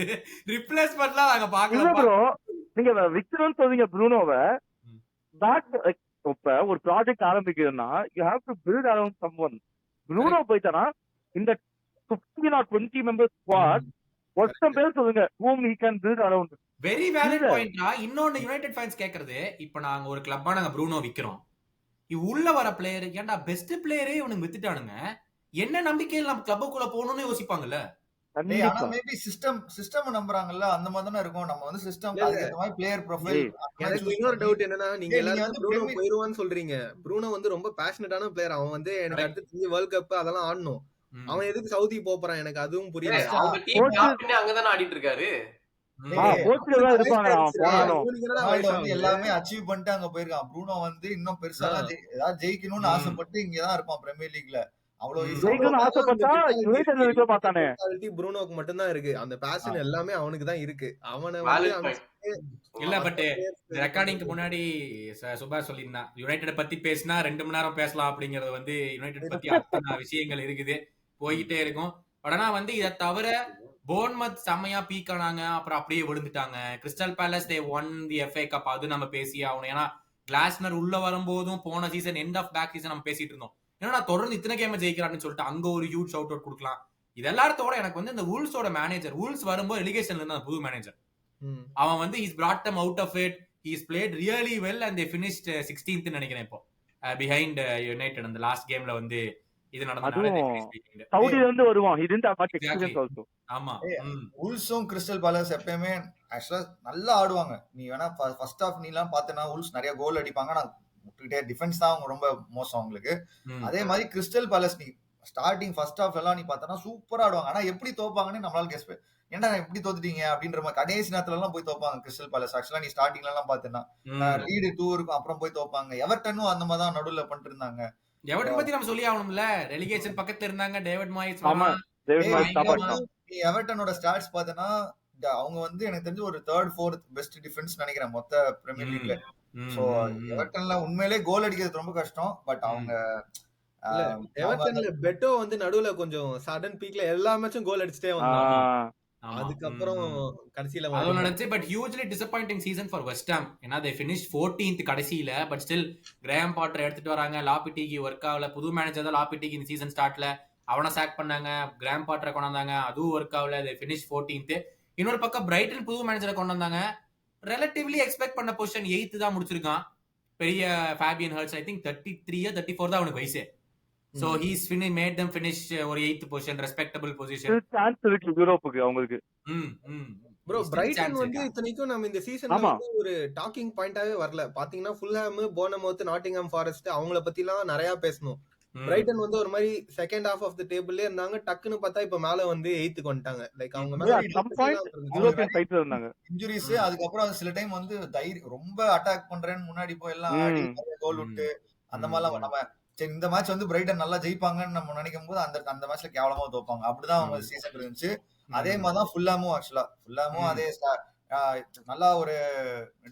ரிப்ளேஸ்மெண்ட்லாம் நாங்க இல்ல பாக்கல. ப்ரோ, நீங்க விக்டர்னு சொல்றீங்க ப்ரூனோவை. பேக் இப்ப ஒரு ப்ராஜெக்ட் ஆரம்பிக்கிறதுன்னா you have to build around someone. Bruno போயிட்டானா இந்த 15 or 20 மெம்பர்ஸ் ஸ்குவாட் ஒருத்தன் பேர் சொல்லுங்க whom he can build around. Very valid இல்ல. பாயிண்ட்ரா. இன்னொன்னு யுனைடெட் ஃபேன்ஸ் கேக்குறது, இப்ப நாங்க ஒரு கிளப்பா நாங்க ப்ரூனோ விக்கிறோம். உள்ள வர பிளேயர் ஏன்டா பெஸ்ட் பிளேயரே இவனுக்கு வித்துட்டானுங்க, என்ன நம்பிக்கையில் நம்ம கிளப்புக்குள்ள போகணும்னு யோசிப்பாங்கல்ல. டேய், ஆனா மேபி சிஸ்டம் நம்புறாங்கல்ல, அந்த மாதிரி தானே இருக்கும். நம்ம வந்து சிஸ்டம் இல்ல, அதுக்கு ஏத்த மாதிரி பிளேயர் ப்ரொஃபைல் எனக்கு இன்னொரு டவுட் என்னன்னா, நீங்க நீங்க எல்லாரும் வந்து ப்ரூனோ Premier- போயிருவான்னு சொல்றீங்க. ப்ரூனோ வந்து ரொம்ப பேஷனட்டான பிளேயர். அவன் வந்து எனக்கு அடுத்து வேர்ல்ட் கப் அதெல்லாம் ஆடணும். அவன் எதுக்கு சவுதி போறான் எனக்கு அதுவும் புரியல. அவங்க டீம் கேப்டன் அங்கதானே ஆடிட்டு இருக்காரு. கோச்சில் தான் இருப்பாங்க அவன் போனாலும். இவனுக்கு என்னடா ரொனால்டோ வந்து வயசாகுது? எல்லாமே அச்சீவ் பண்ணிட்டு அங்க போயிருக்கான். ப்ரூனோ வந்து இன்னும் பெருசா ஏதாவது ஜெயிக்கணும்னு ஆசைப்பட்டு இங்கதான் இருப்பான் பிரீமியர் லீக்ல. அவ்வளவு easy. ஜெயிக்கணும்னு ஆசைப்பட்டா யுனைடெட்ல இருக்க பார்த்தானே. ப்ரூனோக்கு மட்டும் தான் இருக்கு. அந்த பேஷன் எல்லாமே அவனுக்கு தான் இருக்கு. அவனை Valid வந்து point. இல்ல பட் ரெக்கார்டிங்க்கு முன்னாடி சுபாஷ் சொல்லியிருந்தான் யுனைடெட் பத்தி பேசினா 2 மணி நேரம் பேசலாம் அப்படிங்கறது. வந்து யுனைடெட் பத்தி அத்தனை விஷயங்கள் இருக்குது, போய்கிட்டே இருக்கும். பட் ஆனா வந்து இதை தவிர போர்ன்மத் செம்மையா பீக் ஆனாங்க, அப்புறம் அப்படியே விழுந்துட்டாங்க. Crystal Palace they won the FA cup, அது நம்ம பேசி ஆகணும். ஏன்னா கிளாஸ்னர் உள்ள வரும்போதும் போன season end of back season நம்ம பேசிட்டு இருந்தோம். ஏன்னா தொடர்ந்து இத்தனை கேம் ஜெயிக்கிறான்னு சொல்லிட்டு அங்க ஒரு ஹியூஜ் ஷவுட் அவுட் கொடுக்கலாம். இது எல்லாத்தோட எனக்கு வந்து இந்த வூல்ஸோட மேனேஜர், வூல்ஸ் வரும்போது எலிகேஷன்ல இருந்தா புது மேனேஜர், அவன் வந்து he's brought them out of it. He's played really well and they finished 16th நினைக்கிறேன் இப்போ behind United. அந்த லாஸ்ட் கேம்ல வந்து இது நடந்தனால சவுதில இருந்து வருவான். he didn't have much experience also. ஆமா. உல்ஸும் கிறிஸ்டல் பேலஸ் எப்பயுமே ஆக்சுவலா நல்லா ஆடுவாங்க. நீ வேணா ஃபர்ஸ்ட் ஹாஃப் நீ எல்லாம் பார்த்தனா உல்ஸ் நிறைய கோல் அடிப்பாங்க. ஆனா டிஃபென்ஸ் தான் அவங்க ரொம்ப மோசம் அவங்களுக்கு. அதே மாதிரி கிறிஸ்டல் பேலஸ் நீ ஸ்டார்டிங் ஃபர்ஸ்ட் ஹாஃப் எல்லாம் நீ பார்த்தனா சூப்பரா ஆடுவாங்க. ஆனா எப்படி தோப்பாங்கன்னு நம்மளால கெஸ் பண்ண, ஏன்டா எப்படி தோத்துட்டீங்க அப்படின்ற மாதிரி கடைசி நேரத்துல எல்லாம் போய் தோப்பாங்க கிறிஸ்டல் பேலஸ். ஆக்சுவலா நீ ஸ்டார்டிங்ல எல்லாம் பார்த்தேன்னா லீடு 2 இருக்கும், அப்புறம் போய் தோப்பாங்க. எவர்டனும் அந்த மாதிரி தான் நடுவுல பண்ணிட்டு இருந்தாங்க. எவர்டன் பத்தி நம்ம சொல்லி ஆகணும்ல, ரெலிகேஷன் பக்கத்துல இருந்தாங்க. டேவிட் மாய்ஸ் ஆமா, டேவிட் மாய்ஸ் காப்பாத்தினான். நீ எவர்டனோட ஸ்டாட்ஸ் பார்த்தனா அவங்க வந்து எனக்கு தெரிஞ்சு ஒரு 3rd 4th பெஸ்ட் டிஃபென்ஸ் நினைக்கிறேன் மொத்த பிரீமியர் லீக்ல. சோ எவர்டன்ல உண்மையிலேயே கோல் அடிக்கிறது ரொம்ப கஷ்டம். பட் அவங்க எவர்டன்ல பெட்டோ வந்து நடுவுல கொஞ்சம் சடன் பீக்ல எல்லா மேட்சும் கோல் அடிச்சிட்டே வந்தான். அதுக்கப்புறம் கடைசியில அது நடந்துச்சு. But hugely disappointing season for West Ham. ஏன்னா they finished 14th கடைசியில. பட் ஸ்டில் கிரேம் பாட்டர் எடுத்துட்டு வராங்க. லாபிட்டிக்கு ஒர்க் ஆகல. புது மேனேஜர் தான் லாபிட்டிக்கு இந்த சீசன் ஸ்டார்ட்ல அவனை சாக் பண்ணாங்க. கிராம் பாட்டரை கொண்டு வந்தாங்க, அதுவும் ஒர்க் ஆகல. they finished 14th. இன்னொரு பக்கம் பிரைட்டன் புது மேனேஜரை கொண்டு வந்தாங்க. ரிலேட்டிவ்லி எக்ஸ்பெக்ட் பண்ண பொசிஷன் 8th தான் முடிச்சிருக்கான். பெரிய ஃபேபியன் ஹர்ட்ஸ் ஐ திங்க் 33 or 34 தான் அவனுக்கு வயசு. So he's made them finish ஒரு 8th position, respectable position. Chance இருக்கு யூரோப்புக்கு அவங்களுக்கு. ப்ரோ பிரைட்டன் வந்து இத்தனைக்கும் நம்ம இந்த சீசன்ல வந்து ஒரு டாக்கிங் பாயிண்டாவே வரல. பாத்தீங்கன்னா ஃபுல்ஹாம், போர்னமவுத், நாட்டிங்ஹாம் ஃபாரஸ்ட் அவங்கள பத்தி எல்லாம் நிறைய பேசணும். பிரைட்டன் வந்து ஒரு மாதிரி செகண்ட் ஹாஃப் ஆஃப் தி டேபிள்ல இருந்தாங்க. டக்குன்னு பார்த்தா இப்ப மேல வந்து 8th வந்துட்டாங்க. லைக் அவங்க மேல யூரோப்பியன் ஃபைட்ல இருந்தாங்க. இன்ஜுரிஸ், அதுக்கப்புறம் சில டைம் வந்து தைரியம் ரொம்ப அட்டாக் பண்றேன்னு முன்னாடி போய் எல்லாம் ஆடி கோல் விட்டு அந்த மாதிரிலாம் நம்ம சரி இந்த மேட்ச் வந்து பிரைட்டன் நல்லா ஜெயிப்பாங்கன்னு நம்ம நினைக்கும் போது அந்த மேட்ச்ல கேவலமா தோப்பாங்க. அப்படிதான் அவங்க சீசன் இருந்துச்சு. அதே மாதிரிதான் ஃபுல்லாமும் அதே நல்லா ஒரு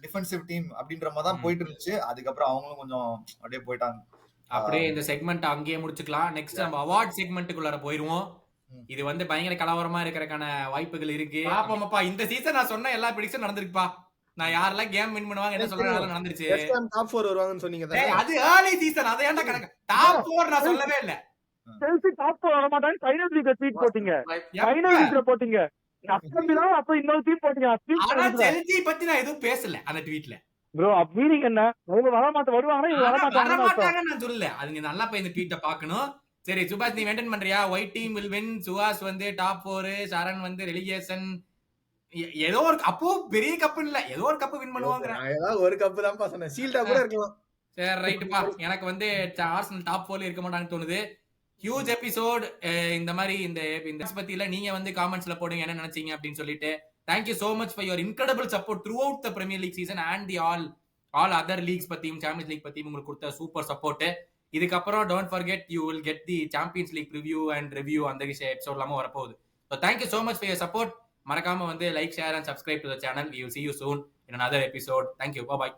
டிஃபென்சிவ் டீம் அப்படின்ற மாதிரி தான் போயிட்டு இருந்துச்சு. அதுக்கப்புறம் அவங்களும் கொஞ்சம் அப்படியே போயிட்டாங்க. அப்படியே இந்த செக்மெண்ட் அங்கேயே முடிச்சுக்கலாம். நெக்ஸ்ட் நம்ம அவார்ட் செக்மெண்ட்டுக்குள்ளார போயிருவோம். இது வந்து பயங்கர கலவரமா இருக்கிறதுக்கான வாய்ப்புகள் இருக்கு. பாப்போம்ப்பா, இந்த சீசன் நான் சொன்ன எல்லா பிரிடிக்ஷன் நடந்திருக்குப்பா. நான் யாரெல்லாம் கேம் வின் பண்ணுவாங்க என்ன சொல்றேன் அதெல்லாம் நடந்துருச்சு. வெஸ்ட் ஹாம் டாப் 4 வருவாங்கன்னு சொன்னீங்க தானே? டேய் அது ஏர்லி சீசன், அத ஏன்டா கணக்கு டாப் 4 நான் சொல்லவே இல்ல. செல்சி டாப் 4 வர மாட்டாங்க. ஃபைனல் லீக்ல ட்வீட் போட்டீங்க. ஃபைனல் லீக்ல போட்டீங்க. அஸ்டம்பிலா அப்ப இன்னொரு டீம் போட்டீங்க. ஆனா செல்சி பத்தி நான் எதுவும் பேசல அந்த ட்வீட்ல. ப்ரோ மீனிங் என்ன? அவங்க வர மாட்டாங்க, வருவாங்க, இவங்க வர மாட்டாங்க நான் சொல்லல. அது நீங்க நல்லா போய் இந்த ட்வீட்ட பார்க்கணும். சரி சுபாஷ் நீ மெயின்டைன் பண்றியா? White team will win, Suhas வந்து டாப் 4, சரண் வந்து ரெலிகேஷன், ஏதோ ஒரு அப்போ பெரிய கப் இல்ல, ஏதோ ஒரு கப் வின் பண்ணுவாங்க. நான் ஏதாவது ஒரு கப் தான் சொன்னேன், ஷீல்டா கூட இருக்கலாம். சரி ரைட்டுப்பா, எனக்கு வந்து ஆர்சனல் டாப் 4ல இருக்க மாட்டாங்கன்னு தோணுது. Huge episode. இந்த மாதிரி இந்த பத்தியில நீங்க வந்து காமெண்ட்ஸ்ல போடுங்க என்ன நினைச்சீங்க அப்படின்னு சொல்லிட்டு. Thank you so much for your incredible support throughout the Premier League season and the all other leagues பத்தியும் சாம்பியன்ஸ் லீக் பத்தியும் உங்களுக்கு கொடுத்த சூப்பர் சப்போர்ட். இதுக்கப்புறம் don't forget you will get the Champions League review and review அந்த எபிசோட் எல்லாமே வரப்போகுது. So thank you so much for your support. மறக்காம வந்து like, share and subscribe to the channel. We will see you soon in another episode. Thank you. Bye bye.